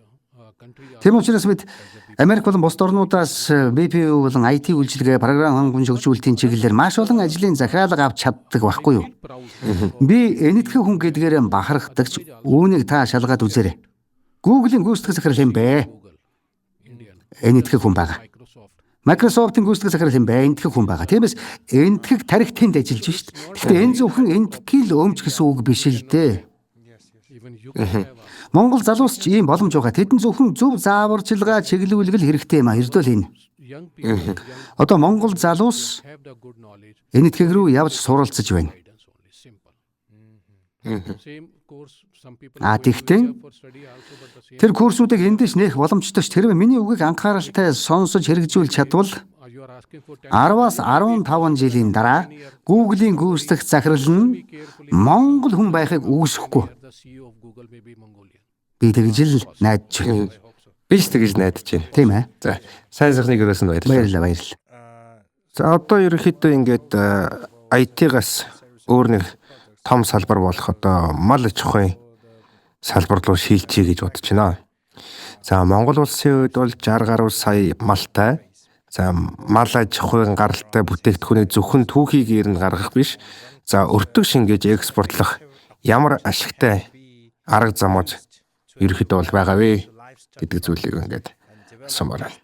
Тийм учраас бид Америк болон бусад орнуудаас BPO болон IT үйлчилгээ, програм хангамж хөгжүүлэлтийн чиглэлээр маш олон ажлын захиалга авч чаддаг байхгүй юу? Би энэтхэг хүн гэдгээр бахархдагч үүнийг та шалгаад үзээрэй. Google-ийн гүйцэтгэх захирал юм бэ? Энэтхэг хүн байгаа. Microsoft-ын гүйцэтгэх захирал юм байна. Эндхэг хүн байгаа. Тиймээс эндхэг тарих тэнд ажиллаж шít. Гэхдээ энэ зөвхөн эндхийг л өмч гэсэн үг биш л дээ. Монгол залуус ч ийм боломж байгаа. Тэдэн зөвхөн зөв зааварчилгаа чиглүүлэх л хэрэгтэй юм а. Ердөө л энэ. Одоо Монгол залуус энэ эндхэг рүү явж суралцж байна. Тэгтээ тэр курсуудыг эндээс нээх боломжтой ш. Тэрвээ миний үгийг анхааралтай сонсож хэрэгжүүлж чадвал 10-аас 15 жилийн дараа Google-ийн гүйцэтгэх захирал нь Монгол хүн байхыг үгүйсэхгүй. Би тэгж л найдаж байна. Би ч тэгж найдаж байна. Тийм ээ. За, сайн сайхныг өрөөсөнд баярлалаа. Баярлалаа. За, одоо ерөнхийдөө ингээд IT-гаас өөр нэг том салбар болох одоо мал аж ахуйн салбар руу шилжиж гэж бодож байна. За, Монгол улсын хувьд бол 60 гаруй сая малтай. За, мал аж ахуйн гаралтай бүтээгдэхүүнийг зөвхөн түүхийгээр нь гаргах биш. За, өртөг шингээж экспортлох ямар ашигтай арга замууд ерөнхийдөө бол байгаа вэ гэдэг зүйлийг ингээд асуумаар байна.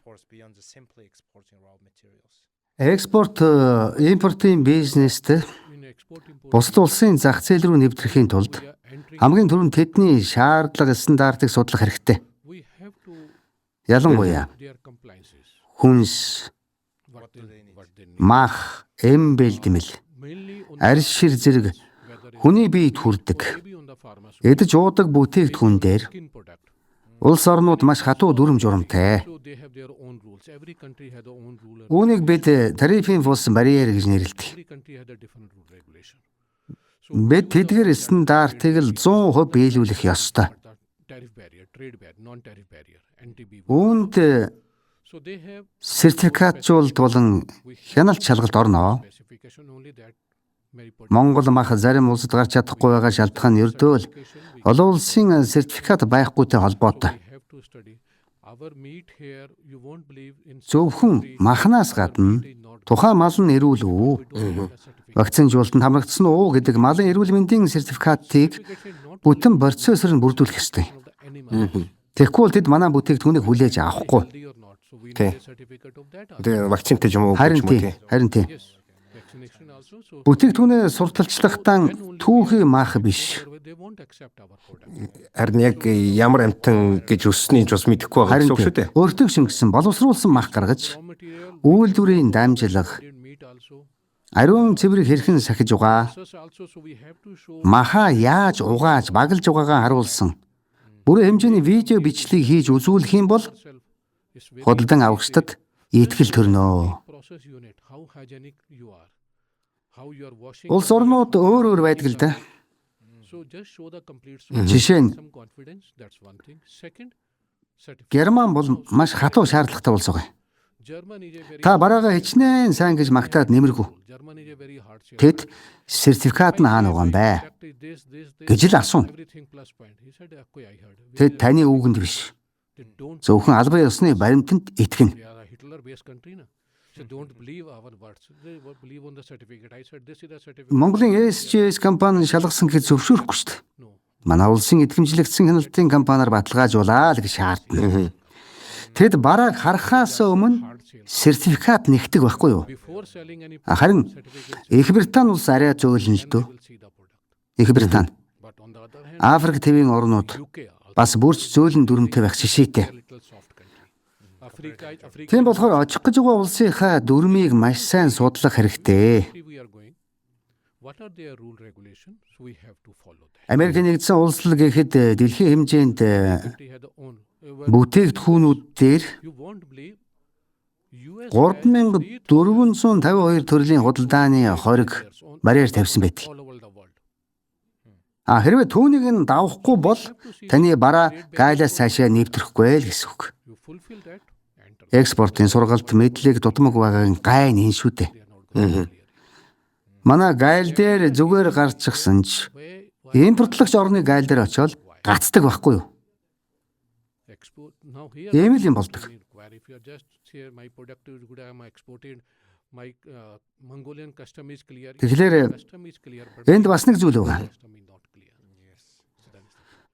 Экспорт, импортын бизнест бусад улсын зах зээл рүү нэвтрэхийн тулд хамгийн түрүүнд тэдний шаардлага стандартыг судлах хэрэгтэй. Ялангуяа хүнс, мах, бэлдэмэл, арьс шир зэрэг хүний биед хүрдэг эдэж уудаг бүтээгдэхүүн дээр улс орнууд маш хатуу дүрм журамтай. Үүнийг бид тарифын бус барьер гэж нэрлэдэг. Бид тэдгээр стандартыг л 100% биелүүлэх ёстой. Үүнд сертификатжуулалт болон хяналт шалгалт орно. Монгол мах зарим улсад гарч чадахгүй байгаа шалтгаан нь ердөө л олон улсын сертификат байхгүйтэй холбоотой. Зөвхөн махнаас гадна тухайн мал нь эрүүл үү? Вакцинжуулалтанд хамрагдсан уу гэдэг малын эрүүл мэндийн сертификатыг бүтэн процессор нь бүрдүүлэх ёстой. Тэгэхгүй бол тэд манай бүтээгдэхүүнийг хүлээж авахгүй. Тэгээ вакцинтай юм уу гэж юм уу? Харин тийм. Бүтээгдэхүүнээ сурталчлахдаа түүхий мах биш. Харин яг ямар амтан гэж өссөнийг бас мэдэхгүй байгаа гэсэн үг шүү дээ. Өртөг шингэсэн боловсруулсан мах гаргаж үйлдвэрийн дамжлага ариун цэврийг хэрхэн сахиж угаа, маха яаж угааж багалж байгаагаа харуулсан бүрэн хэмжээний видео бичлэг хийж үзүүлэх юм бол худалдан авагчдад итгэл төрнө. Улс орнууд өөр байдаг л да. Жишээ нь Герман бол маш хатуу шаардлагатай улс байгаа. Та бараагаа хичнээн сайн гэж магтаад нэмэргүй. Тэд сертификат нь хаана байгаа юм бэ гэж л асууна. Тэд таны үгэнд биш. Зөвхөн албан ёсны баримтанд итгэнэ. Монголын SGS компани шалгасан гэж зөвшөөрөхгүй шүү дээ. Манай улсын идэвхжлэгдсэн хяналтын компаниар баталгаажуулаа л гэж шаардна. Тэд барааг харахаас өмнө сертификат нэгтгэх байхгүй юу? Харин Их Британи улс арай зөөлөн л дөө. Их Британи, Африк тивийн орнууд бас бүрч зөөлөн дүрмтэй байх шишээтэй. Тийм болохоор очих гэж байгаа улсынхаа дүрмийг маш сайн судлах хэрэгтэй. Америкийн нэгдсэн улслал гэхэд дэлхийн хэмжээнд бүтээгдэхүүнүүд дээр 3452 төрлийн худалдааны хориг барьер тавьсан байдаг. Хэрвээ түүнийг нь давахгүй бол таны бараа гайлаас цаашаа нэвтрэхгүй л гэсэн үг. Экспортын сургалт мэдлэг дутмаг байгаагийн гай нь энэ шүү дээ. Манай гайл дээр зүгээр гарчихсан ч импортлогч орны гайл дээр очиод гацдаг байхгүй юу? Ийм л юм болдог. Тэгэхээр энд бас нэг зүйл байгаа.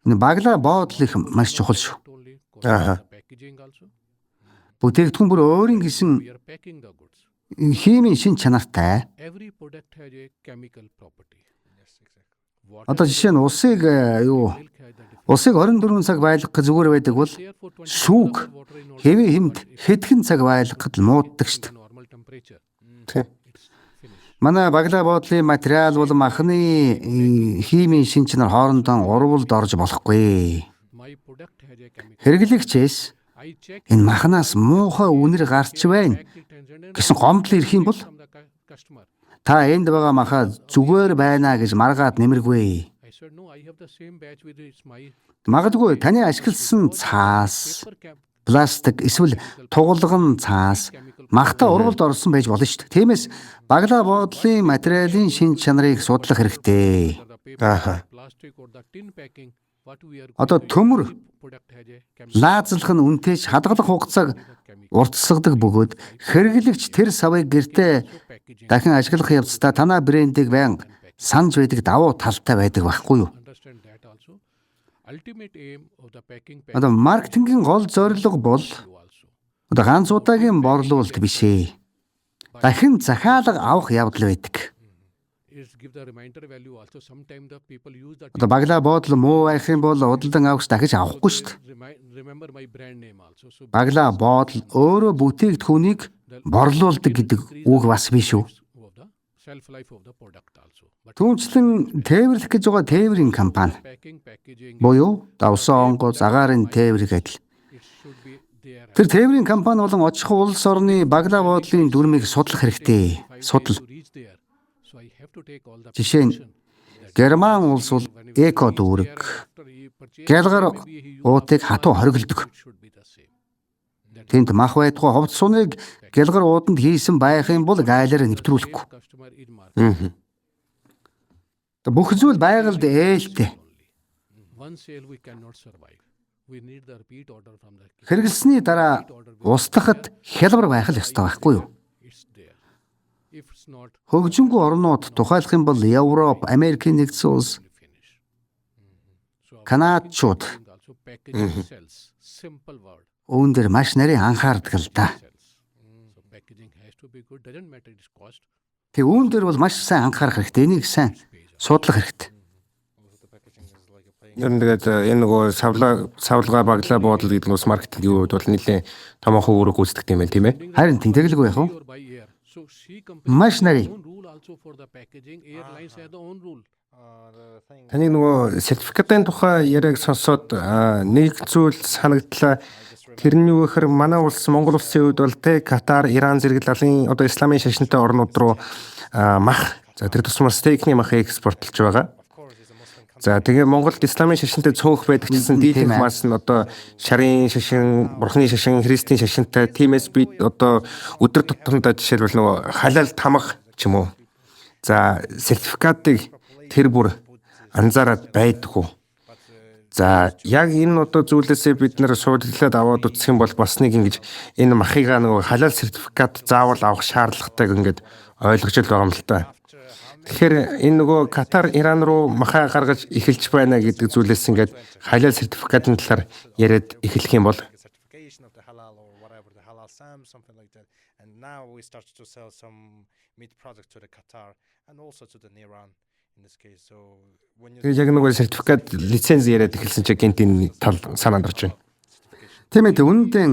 Энэ баглаа боодлох маш чухал шүү. Бүтээгдэхүүн бүр өөрийн гэсэн we are packing the goods. химийн шин чанартай. Every product has a chemical property. Одоо жишээ нь усыг Milk has the different. усыг 24 цаг байлгах зүгээр байдаг бол Therefore, 20 шүүг water in order хэвийн хэмд хэдхэн цаг байлгахад л мууддаг шүү дээ. to normal temperature. Тийм. It's finished. Манай баглаа буудлын материал бол махны химийн шин чанар хоорондоо урвалд орж болохгүй. My product has a chemical. Хэрэглэгчээс I check энэ махнаас муухай үнэр гарч байна гэсэн гомдол ирэх юм бол from the customer. та энд байгаа маха зүгээр байна гэж маргаад нэмэргүй. I said no, I have the same batch with it's my Магадгүй таны ашигласан цаас, paper cap пластик эсвэл тугалган цаас махта урвалд орсон байж болно шүү дээ. Тиймээс баглаа буудлын материалын шин чанарыг судлах хэрэгтэй. or the paper, Ааха. plastic or the tin packing. What we are Одоо төмөр product has a chemical. лаазлах нь үнэтэйч хадгалах хугацааг уртсагдаг бөгөөд хэрэглэгч тэр савыг гэртээ Packaging. дахин ашиглах явцдаа танаа брендийг байнга санаж байдаг давуу талтай байдаг байхгүй юу? Understand that also. Ultimate aim of the packing Одоо маркетингийн гол зорилго бол also одоо ганц удаагийн борлуулалт биш ээ. Дахин захиалга авах явдал байдаг. is give the reminder value also. Sometimes the people use the Одоо баглаа буудлын муу байх юм бол удалдан авахч дахиж авахгүй шүү дээ. remember my brand name also. So Баглаа буудал өөрөө бүтээгдэхүүнийг борлуулдаг гэдэг үг бас биш үү? of the shelf life of the product also. But Түүнчлэн тээвэрлэх гэж байгаа тээврийн компани packing, packaging, буюу давсан онгоц агаарын тээврийг адил. it should be there. Тэр тээврийн компани болон очих улс орны баглаа буудлын дүрмийг судлах хэрэгтэй. Судал. To reach there. So I have to take all the Жишээ нь Герман улс бол эко дүүрэг, after he purchase гялгар уутыг хатуу хориглодог. it should be the same. Тэнд мах байдгүй ховц суныг гялгар ууданд хийсэн байх юм бол гайлаар нэвтрүүлэхгүй. Customer in market. Бүх зүйл байгальд ээлтэй. One sale we cannot survive. We need the repeat order from the Хэрэглэсний дараа устгахад хялбар байх л ёстой байхгүй юу? it's there. If it's not, Хөгжингүй орнууд тухайлах юм бол Европ, Америкийн нэгдсэн улс, we finish. So Канадчууд also packaging sells. Simple word үүн дээр маш нарийн анхаардаг л да. sells. So packaging has to be good. Doesn't matter its cost. Тэг үүн дээр бол маш сайн анхаарах хэрэгтэй. Энийг сайн судлах хэрэгтэй. Ер нь тэгээд энэ нөгөө савлгаа баглаа буудал гэдэг нь ус маркетингийн үед бол нэлээд томоохон үүрэг гүйцэтгэх юм байна тийм ээ. Харин тэнтэглэгүй яах вэ? Or by air. So she Маш нарийн. own rule also for the packaging. Airlines have the own rule. Таны нөгөө сертификатын тухай яриаг сонсоод нэг зүйл санагдлаа. Тэр нь юу гэхээр манай улс Монгол улсын үед бол тэ Катар, Иран зэрэг лалын одоо исламын шашинтай орнууд руу мах за тэр тусмаар стейкний мах экспортлж байгаа. За тэгээ Монголд исламын шашинтай цөөх байдаг гэсэн дийлэнх мас нь одоо шарын шашин, бурхны шашин, христийн шашинтай. Тиймээс бид одоо өдөр тутамдаа жишээлбэл нөгөө халал тамга ч юм уу. За сертификатыг тэр бүр анзаараад байдгүй. За яг энэ одоо зүйлээсээ бид нэр суудлаад аваад үзэх юм бол бас нэг ингэж энэ махыгаа нөгөө халал сертификат заавал авах шаардлагатай ингээд ойлгож л байгаа юм л та. Тэгэхээр энэ нөгөө Катар, Иран руу махаа гаргаж эхэлж байна гэдэг зүйлээс ингээд халал сертификатын талаар яриад эхлэх юм бол certification of the halal or whatever the halal SAM, something like that. And now we start to sell some meat products to the Qatar and also to the Iran in this case. So when you тэгээд яг нөгөө сертификат лиценз яриад эхэлсэн чинь гинтийн тал санаанд орж байна. Тийм ээ үүндээ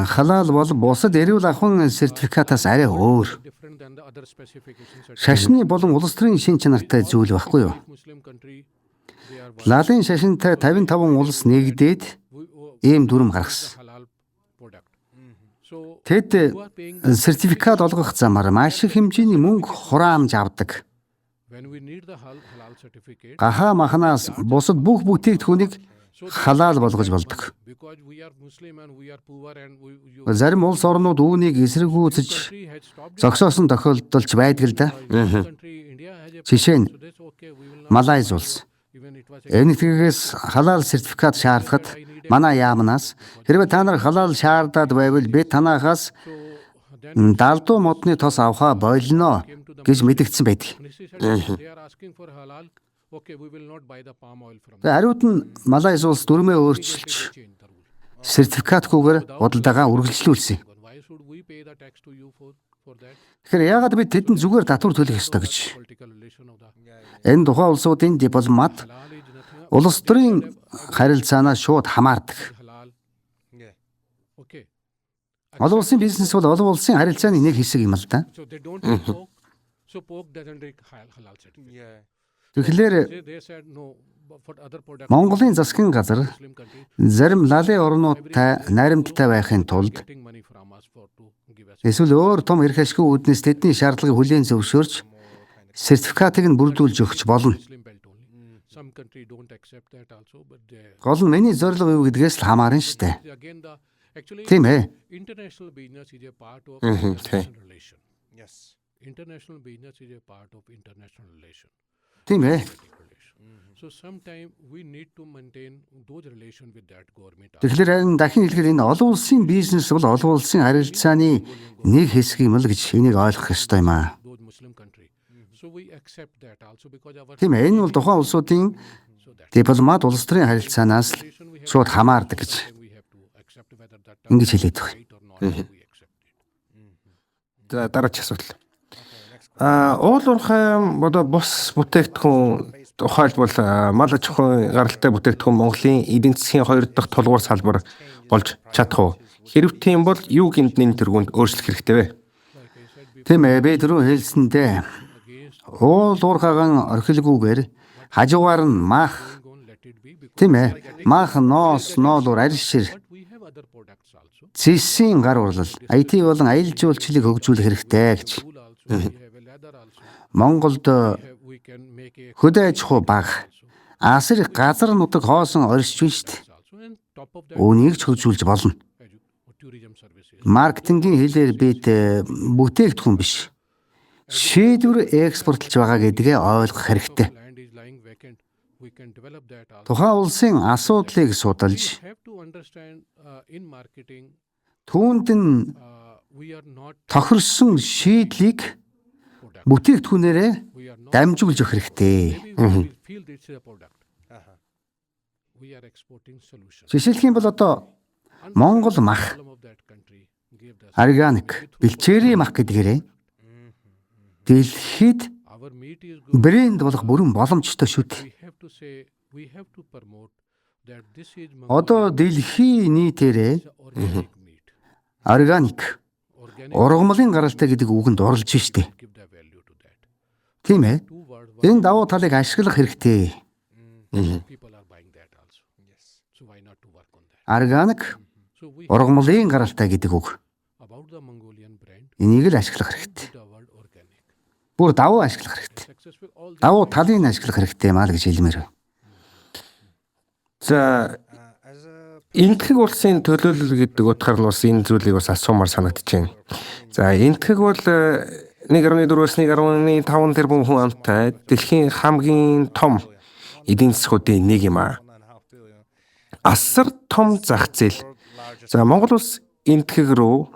халаал бол бусад эрүүл ахуйн сертификатаас арай өөр. Different than the other specifications. Шашны болон улс төрийн шин чанартай зүйл байхгүй юу? Muslim country, they are Лалын шашинтай 55 улс нэгдээд ийм дүрм гаргасан. halal product. So Тэд you are paying сертификат олгох замаар маш их хэмжээний мөнгө хураамж авдаг. when we need the halal certificate Гахаа махнаас бусад бүх бүтээгдэхүүнийг халаал болгож болдог. because we are Muslim and we are poor and Зарим улс орнууд үүнийг эсэргүүцэж country had stopped. зогсоосон тохиолдолч байдаг л да. Country India has a Жишээ нь so that's okay. We will not Малайз улс. even it was Энэтхэгээс халаал сертификат шаардахад манай яамнаас хэрвээ та нар халаал шаардаад байвал би танахаас далдуу модны тос авахаа болно гэж мэдгдсэн байдаг. they are asking for halal. Okay, we will not buy the palm oil from them. Ариуд нь Малайз улс дүрмээ өөрчилж Change the rule. сертификатгүйгээр худалдаагаа үргэлжлүүлсэн. Why should we pay the tax to you for that? Тэгэхээр яагаад бид тэдэнд зүгээр татвар төлөх ёстой гэж. Political relation of the Энэ тухайн улсуудын дипломат halal is nothing улс төрийн харилцаанаас шууд хамаардаг. halal. Yeah. Okay. Олон улсын бизнес бол олон улсын харилцааны нэг хэсэг юм л да. So they don't eat pork. So pork doesn't take halal certificate. Yeah. Тэгэхээр They said no, but for other products. Монголын засгийн газар Muslim country зарим лалын орнуудтай найрамдтай байхын тулд getting money from us for to give us. эсвэл өөр том эрх ашиггүй үүднээс тэдний шаардлагыг хүлээн зөвшөөрч сертификатыг нь бүрдүүлж өгч болно. Muslim belt only. Some country don't accept that also, but they Гол нь миний зорилго юу гэдгээс л хамаарна шүү дээ. again the actually Тийм ээ. international business is a part of okay. international relation. Yes. International business is a part of international relation. Тийм ээ. So sometime we need to maintain those relation with that government. Тэгэхээр харин дахин хэлэхэд энэ олон улсын бизнес бол олон улсын харилцааны нэг хэсэг юм л гэж энийг ойлгох ёстой юм аа. Those Muslim country. So we accept that also because our Тийм ээ. Энэ бол тухайн улсуудын so that дипломат улс төрийн харилцаанаас л relation we have шууд хамаардаг гэж we have to accept whether that ингэж хэлээд байна. right or not we accept it. За дараач асуудал. Уул уурхай одоо бус бүтээгдэхүүн тухайлбал мал аж ахуйн гаралтай бүтээгдэхүүн Монголын эдийн засгийн 2 дахь тулгуур салбар болж чадах уу? Хэрв тийм бол юу гэмтний тэргуунд өөрчлөх хэрэгтэй вэ? Тийм ээ. Би түрүү хэлсэндээ уул уурхайгаан орхилгүйгээр хажуугаар нь мах Go and let it be because тийм ээ. Мах, ноос, ноолуур, арьсшир, but we have other products also. цэсийн гар урлал, IT болон аялал жуулчлалыг хөгжүүлэх хэрэгтэй гэж. Wool also we have a leather also. Монголд We can make a хөдөө аж ахуй бага. Асар их газар нутаг хоосон оршиж байна шүү дээ. also and top of that Үүнийг ч хөгжүүлж болно. tourism services. Маркетингийн хэлээр бид бүтээгдэхүүн биш. Шийдвэр экспортлж байгаа гэдгээ ойлгох хэрэгтэй. Land is lying vacant. We can develop that also. Тухайн улсын асуудлыг судалж, We have to understand in marketing түүнд нь we are not тохирсон шийдлийг product. бүтээгдэхүүнээрээ We are not дамжуулж өгөх хэрэгтэй. maybe we feel it's a product. We are exporting solutions. Жишээлх юм бол одоо Монгол мах, Problem of that country gave us органик, бэлчээрийн мах гэдгээрээ дэлхийд our meat is good. брэнд болох бүрэн боломжтой шүү дээ. We have to say we have to promote that this is Одоо дэлхийн нийтээрээ organic meat. органик, Organic ургамлын гаралтай гэдэг үгэнд орлож штэ. give the value to that. Тийм ээ. Two word Энэ давуу талыг ашиглах хэрэгтэй. people are buying that also. Yes. So why not to work on that? Органик, So we ургамлын гаралтай гэдэг үг. about the Mongolian brand Энийг л ашиглах хэрэгтэй. the word organic. Бүр давуу ашиглах хэрэгтэй. Successful all the Давуу талыг нь ашиглах хэрэгтэй маа л гэж хэлмээр байна. За As a энэтхэг улсын төлөөлөл гэдэг утгаар нь бас энэ зүйлийг бас асуумаар санагдаж байна. За энэтхэг бол 1.4-өөс 1.5 тэрбум хүн амтай дэлхийн хамгийн том эдийн засгуудын нэг юм аа. 1.5 billion Асар том зах зээл. За Монгол улс энэтхэг рүү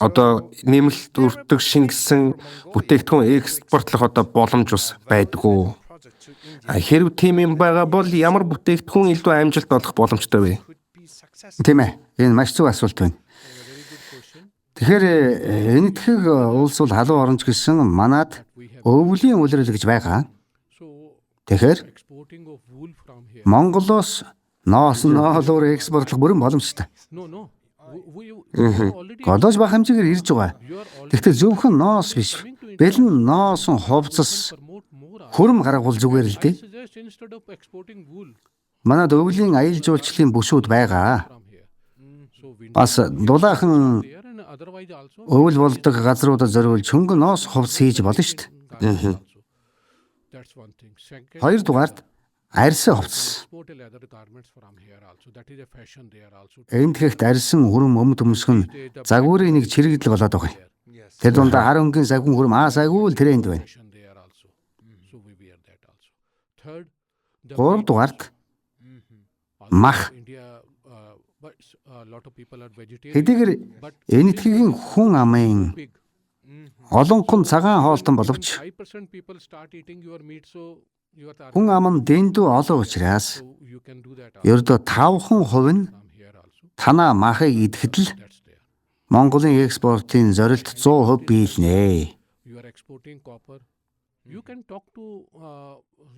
одоо нэмэлт өртөг шингэсэн бүтээгдэхүүн экспортлох одоо боломж бас байдгүй. project to India Хэрв тийм юм байгаа бол ямар бүтээгдэхүүн илүү амжилт олох боломжтой вэ? could be successful. Тийм ээ. Энэ маш зөв асуулт байна. Тэгэхээр энэтхэг улс бол халуун оронч гэсэн манад өвлийн улирал гэж байгаа. so Тэгэхээр exporting of wool from here. Монголоос ноос ноолуур экспортлох бүрэн боломжтой. No. We already Голоож бах хэмжээгээр ирж байгаа. you are already Гэхдээ зөвхөн ноос биш. Бэлэн ноосон хувцас promote more. хүрэм гаргуул зүгээр л дээ. I suggest instead of exporting wool Манад өвлийн аялал жуулчлалын бүсүүд байгаа. from here. So we Бас дулаахан there and otherwise also өвөл болдог газруудад зориулж хөнгөн ноос хувцас хийж болно шүү дээ. also. That's one thing. Second, Хоёрдугаард арьсан хувцас. export a leather garments from here also. That is a fashion there also. Энэтхэгт арьсан хүрм өмд өмсгөн загварын нэг чирэгдэл болоод байгаа юм. Yes. Тэр дундаа хар өнгийн загван хүрм аасайгүй л тренд байна. Fashion there also. So we wear that also. Third, the Гуравдугаард also мах. India, but a lot of people are vegetarian. Хэдийгээр But энэтхэгийн хүн амын big. олонхон цагаан хоолтон боловч 5% people start eating your meat, so you are хүн ам нь дэндүү олон учраас so you can do that ердөө 5% нь from here. there also. танаа махыг идэхэд л That's there. Монголын экспортын зорилт 100% биелнэ. You are exporting copper. You can talk to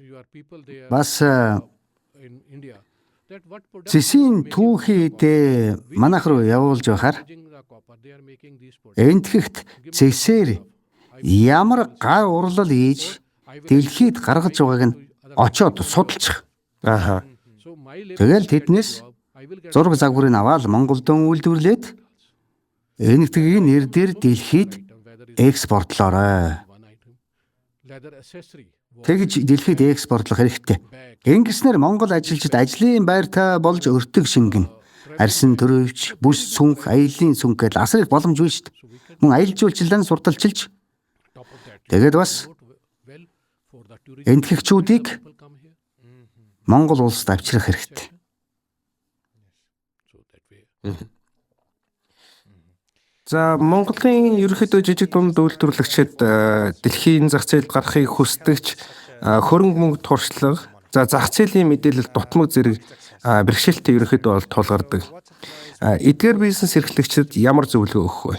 your people there Бас in India. That what products цэсийн түүхийдээ манайх руу явуулж байхаар using the copper, they are making these products. энтгэхт цэсээр ямар гар урлал хийж дэлхийд гаргаж байгааг нь очоод судалчих. Ааха. So my labor Тэгэл тэднээс I will get зураг загварыг аваад Монголд үйлдвэрлээд энэтхгийг нэр дээр дэлхийд whether it's экспортлоорой. one item, leather accessory, Тэгж дэлхийд экспортлох хэрэгтэй. Ингэснээр Монгол ажилчид ажлын байртаа болж өртөг шингэн арьсан төрөвч, бүс сүнх, аялын сүнх гэдэл асар их боломж байна шүү дээ. Мөн аялал жуулчлалын сурталчилж top of that. тэгээд бас Well, for the tourism энтгэгчүүдийг people come here. Монгол улсад авчрах хэрэгтэй. So that way. За Монголын ерөнхийдөө жижиг дунд үйлдвэрлэгчид дэлхийн зах зээлд гарахыг хүсдэгч хөрөнгө мөнгө туршлага, за зах зээлийн мэдээлэл дутмаг зэрэг бэрхшээлтэй ерөнхийдөө бол тулгардаг. Эдгээр бизнес эрхлэгчид ямар зөвлөгөө өгөх вэ?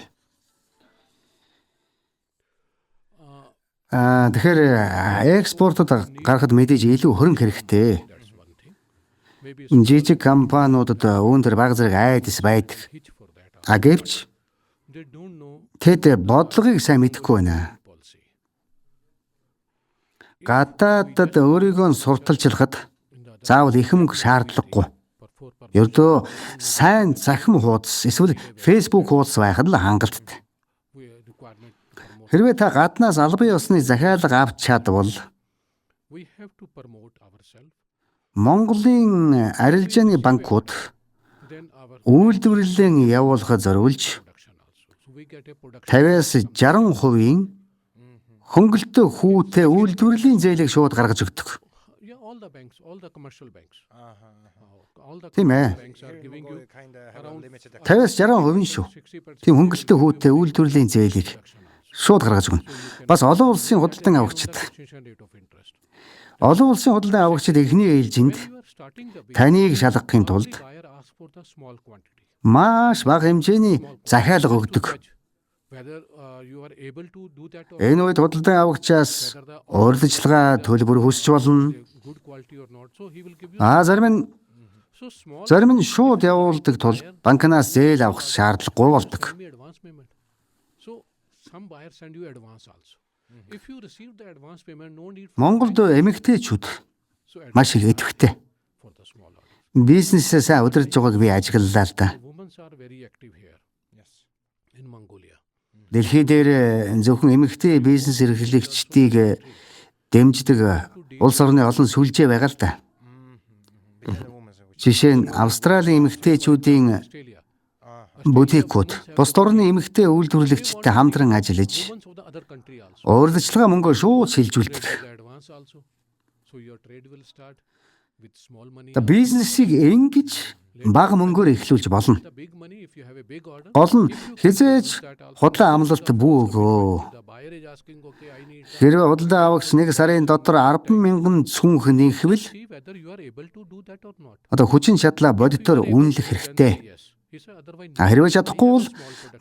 Тэгэхээр экспортод гарахад мэдээж илүү хөрөнгө хэрэгтэй. That's one thing. Maybe Жижиг компаниудад үүнээр бага зэрэг айдас байдаг. hitch for that. Гэвч They don't know тэд бодлогыг сайн мэдэхгүй байна. policy. Гадаадад өөрийгөө сурталчлахад заавал их мөнгө шаардлагагүй. For Ердөө сайн захим хуудас эсвэл Facebook хуудас байхад л хангалттай. we requirement for more. Хэрвээ та гаднаас албан ёсны захиалга авч чадвал We have to promote ourselves. Монголын арилжааны банкуд Then our үйлдвэрлэлийн явуулахад зориулж production also. So we get a production. 50-60% хөнгөлтөө хүүтэй үйлдвэрлэлийн зээлийг шууд гаргаж өгдөг. Yeah, all the banks, all the commercial banks. All the Тийм ээ. banks are giving you Kind of have a around limited 50-60% шүү. 60% Тийм хөнгөлтөө хүүтэй үйлдвэрлэлийн зээлийг шууд гаргаж өгнө. Бас олон улсын худалдан авагчид extension rate of interest. олон улсын худалдан авагчид эхний ээлжинд You are starting the business. таныг шалгахын тулд Buyer asks for the small quantity. маш бага хэмжээний захиалга өгдөг. Whether you are able to do that or Энэ үед худалдан авагчаас whether the урьдчилгаа төлбөр хүсч болно. good quality or not. So he will give you. So small. Зарим нь шууд явуулдаг тул банкнаас зээл авах шаардлагагүй болдог. Give me advance payment. So some buyers send you advance also. If you receive the advance payment, no need for, Монголд эмэгтэйчүүд so advance маш их идэвхтэй. for the small order. Бизнесээ сайн удирдах байгааг би ажиглалаа л да. Women are very active here yes. in Mongolia. Дэлхий дээр зөвхөн эмэгтэй бизнес эрхлэгчдийг дэмждэг улс орны олон сүлжээ байгаа л да. Because the women which Жишээ нь Австралийн эмэгтэйчүүдийн Australia. бүтикүүд бус орны эмэгтэй үйлдвэрлэгчтэй хамтран ажиллаж Women of the other country also. урьдчилгаа мөнгө шууд шилжүүлдэг. The advance also. So your trade will start with small money. Бизнесийг ингэж бага мөнгөөр эхлүүлж болно. The big money if you have a big order. Гол нь хизээж худлаа амлалт бүү өгөө. The buyer is asking, okay, I need Хэрвээ худалдан авагч нэг сарын дотор 10,000 цүнх нэгхвэл see whether you are able to do that or not. одоо хүчин чадлаа бодитоор үнэлэх хэрэгтэй. Yes. He said otherwise. Хэрвээ чадахгүй бол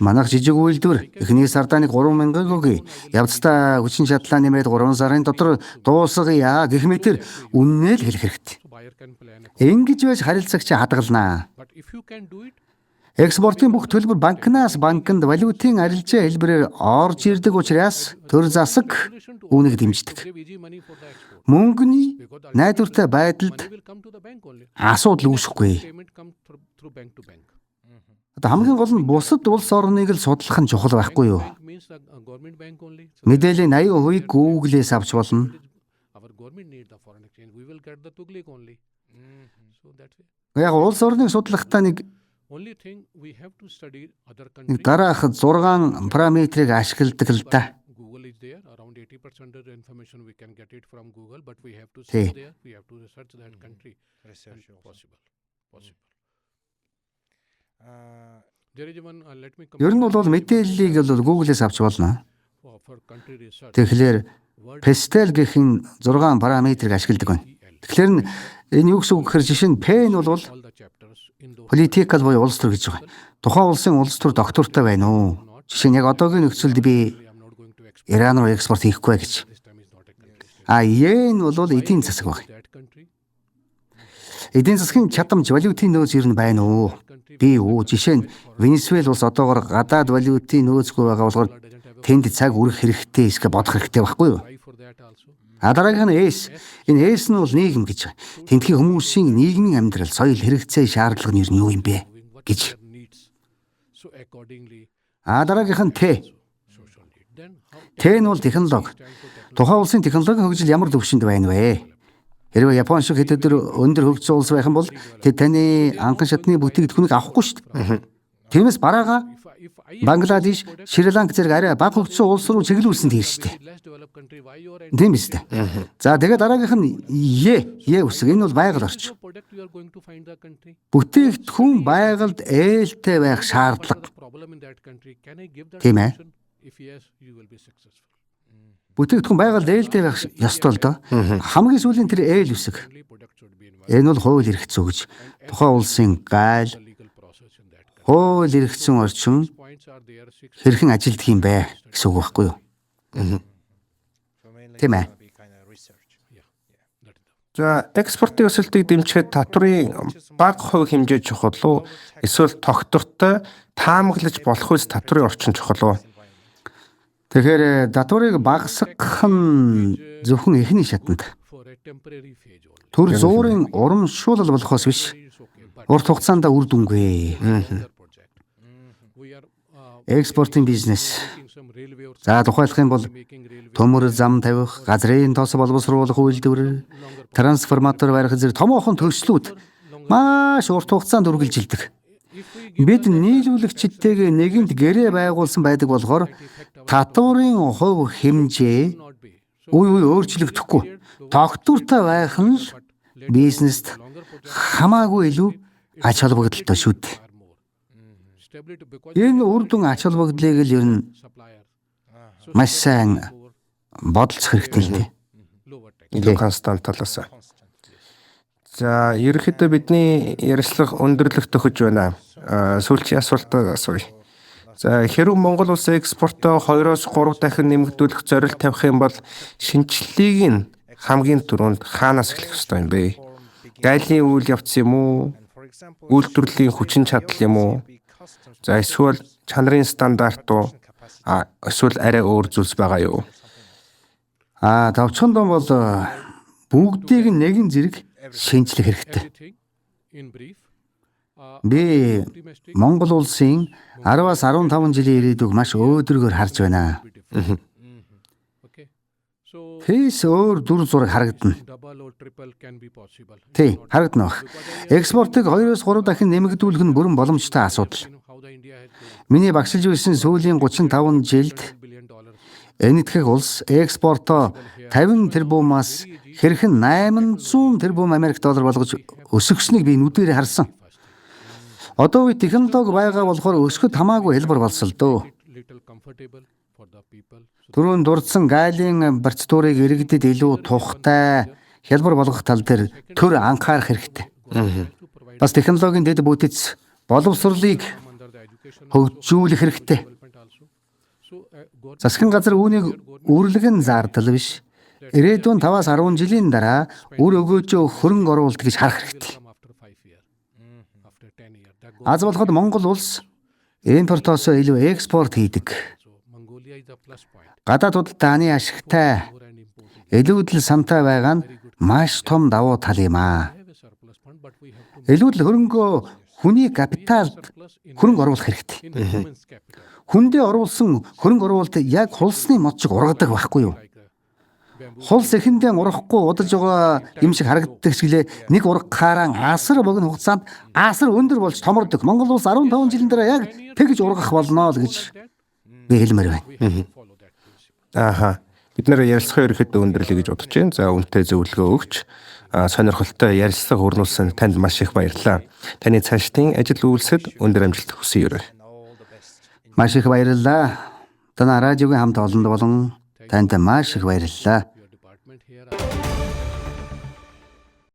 манайх жижиг үйлдвэр эхний сардаа нэг 3,000 өгье. Явцдаа хүчин чадлаа нэмээд 3 сарын дотор дуусгая гэх мэтэр үннээ л хэлэх хэрэгтэй. So buyer can plan. Ингэж байж харилцагч хадгалнаа. But if you can do it, Экспортын бүх төлбөр банкнаас банкнд валютын арилжаа хэлбэрээр орж ирдэг учраас төр засаг үүнийг дэмждэг. give easy money for the export. Мөнгөний найдвартай байдалд Money will come to the bank only. асуудал үүсэхгүй. Payment come through bank to bank. Одоо хамгийн гол нь бусад улс орныг л судлах нь чухал байхгүй юу? Bank means the government bank only. So Мэдээллийн 80% Google-ээс авч болно. our government need the foreign exchange. We will get the Tuglik only. So that's it. Яг улс орныг судлахдаа нэг Only thing we have to study other countries. дараах 6 параметрыг ашигладаг л да. Google is there. Around 80% of the information we can get it from Google, but we have to Тий. search there. We have to research that country. research also. Possible. Possible. There is one. Let me Ер нь бол мэдээллийг бол Google-ээс авч болно. for country research. Тэгэхээр Word Pestel гэх энэ 6 параметрыг ашигладаг байна. Тэгэхээр энэ юу гэсэн үг гэхээр жишээ нь P нь бол all the chapters Политикал буюу улс төр гэж байгаа. Тухайн улсын улс төр доктортой байна уу? Жишээ нь яг одоогийн нөхцөлд би Иран руу экспорт хийхгүй гэж. Йен бол эдийн засаг баг. Эдийн засгийн чадамж валютын нөөц ер нь байна уу? Би үү. Жишээ нь Венесуэл улс одоогоор гадаад валютын нөөцгүй байгаа болохоор тэнд цаг үрэх хэрэгтэй эсвэл бодох хэрэгтэй байхгүй юу? Дараагийнх нь S. Энэ S нь бол нийгэм гэж. Тентхийн хүмүүсийн нийгмийн амьдрал, соёл, хэрэгцээ, шаардлага нь ер нь юу юм бэ гэж. Дараагийнх нь T. T нь бол технологи. Тухайн улсын технологийн хөгжил ямар түвшинд байна вэ? Хэрвээ Япон шиг хэд өдөр өндөр хөгжсөн улс байх юм бол тэд таны анхан шатны бүтээгдэхүүнийг авахгүй шүү дээ. Тиймээс бараага Бангладеш, Шри-Ланк зэрэг арай бага хөгжсөн улс руу чиглүүлсэн тийм шүү дээ. Тийм биз дээ. За тэгээд дараагийнх нь Е үсэг. Энэ бол байгаль орчин. Бүтээгдэхүүн байгальд ээлтэй байх шаардлага. Тийм ээ. Бүтээгдэхүүн байгальд ээлтэй байх ёстой л доо. Хамгийн сүүлийн тэр ээл үсэг. Энэ бол хууль эрх зүй гэж. Тухайн улсын гайл хууль эрх зүйн орчин хэрхэн ажилддаг юм бэ гэсэн үг байхгүй юу? Тийм ээ. За экспортын өсөлтийг дэмжихэд татврын бага хувь хэмжээ чухал уу? Эсвэл тогтвортой таамаглаж болох үс татврын орчин чухал уу? Тэгэхээр татварыг багасгах нь зөвхөн эхний шатанд төр зуурын урамшуулал болохоос биш, урт хугацаанд үр дүнгүй. Экспортын бизнес. За тухайлах юм бол төмөр зам тавих, газрын тос боловсруулах үйлдвэр, трансформатор барих зэрэг томоохон төслүүд маш урт хугацаанд үргэлжилдэг. Бид нийлүүлэгчдтэйгээ нэгэнт гэрээ байгуулсан байдаг болохоор татварын хувь хэмжээ өөрчлөгдөхгүй. Тогтвортой байх нь бизнест хамаагүй илүү ач холбогдолтой шүү дээ. Энэ үр дүн ач холбогдлыг л ер нь маш сайн бодолцох хэрэгтэй л дээ. Илүү констант талаас. За ерөнхийдөө бидний ярилцлага өндөрлөх төхөж байна. Сүүлчийн асуултаа асууя. За хэрв Монгол улс экспортоо 2-3 дахин нэмэгдүүлэх зорилт тавих юм бол шинжлэлийг нь хамгийн түрүүнд хаанаас эхлэх ёстой юм бэ? Гайлын үйл явц юм уу? Үйлдвэрлэлийн хүчин чадал юм уу? За эсвэл чанарын стандарт уу? Эсвэл арай өөр зүйлс байгаа юу? Товчхон дом бол бүгдийг нэгэн зэрэг шинжлэх хэрэгтэй. Би Монгол улсын 10-аас 15 жилийн ирээдүйг маш өөдрөгөөр харж байна. Тэс өөр дүр зураг харагдана. Тий, харагдана баг. Экспортыг 2-3 дахин нэмэгдүүлэх нь бүрэн боломжтой асуудал. Миний багшилж байсан сүүлийн 35 жилд энэ итгэх улс экспортоо 50 тэрбумаас хэрхэн 800 тэрбум Америк доллар болгож өсгөснийг би нүдээр харсан. Одоо үе технологи байгаа болохоор өсгөд хамаагүй хэлбэр болсон дөө. Түрүүн дурдсан гайлын процедурыг иргэдэд илүү тухтай хэлбэр болгох тал дээр төр анхаарах хэрэгтэй. Бас технологийн дэд бүтэц боловсролыг хөгжүүлэх хэрэгтэй. Засгийн газар үүнийг үрлэгэн зардал биш. Ирээдүйн 5-аас 10 жилийн дараа үр өгөөжөө хөрөнгө оруулалт гэж харах хэрэгтэй. Аз болоход Монгол улс импортоос илүү экспорт хийдэг. Гадаад худалдааны ашигтай илүүдэл сантай байгаа нь маш том давуу тал юм аа. Илүүдэл хөрөнгөө хүний капиталд хөрөнгө оруулах хэрэгтэй. Хүндээ оруулсан хөрөнгө оруулалт яг хулсны мод шиг ургадаг байхгүй юу? Хулс эхэндээ урахгүй удаж байгаа юм шиг харагддаг шиглээ нэг ургахаараа асар богино хугацаанд асар өндөр болж томордог. Монгол улс 15 жилийн дараа яг тэгж ургах болно л гэж би хэлмээр байна. Бид нэр ярилцлага ерөөхдөө өндөрлөе гэж бодож байна. За үнэтэй зөвлөгөө өгч сонирхолтой ярилцлага өрнүүлсэн танд маш их баярлалаа. Таны цаашдын ажил үйлсэд өндөр амжилт хүсье. Маш их баярлалаа. Танай радиогийн хамт олонд болон танд маш их баярлалаа.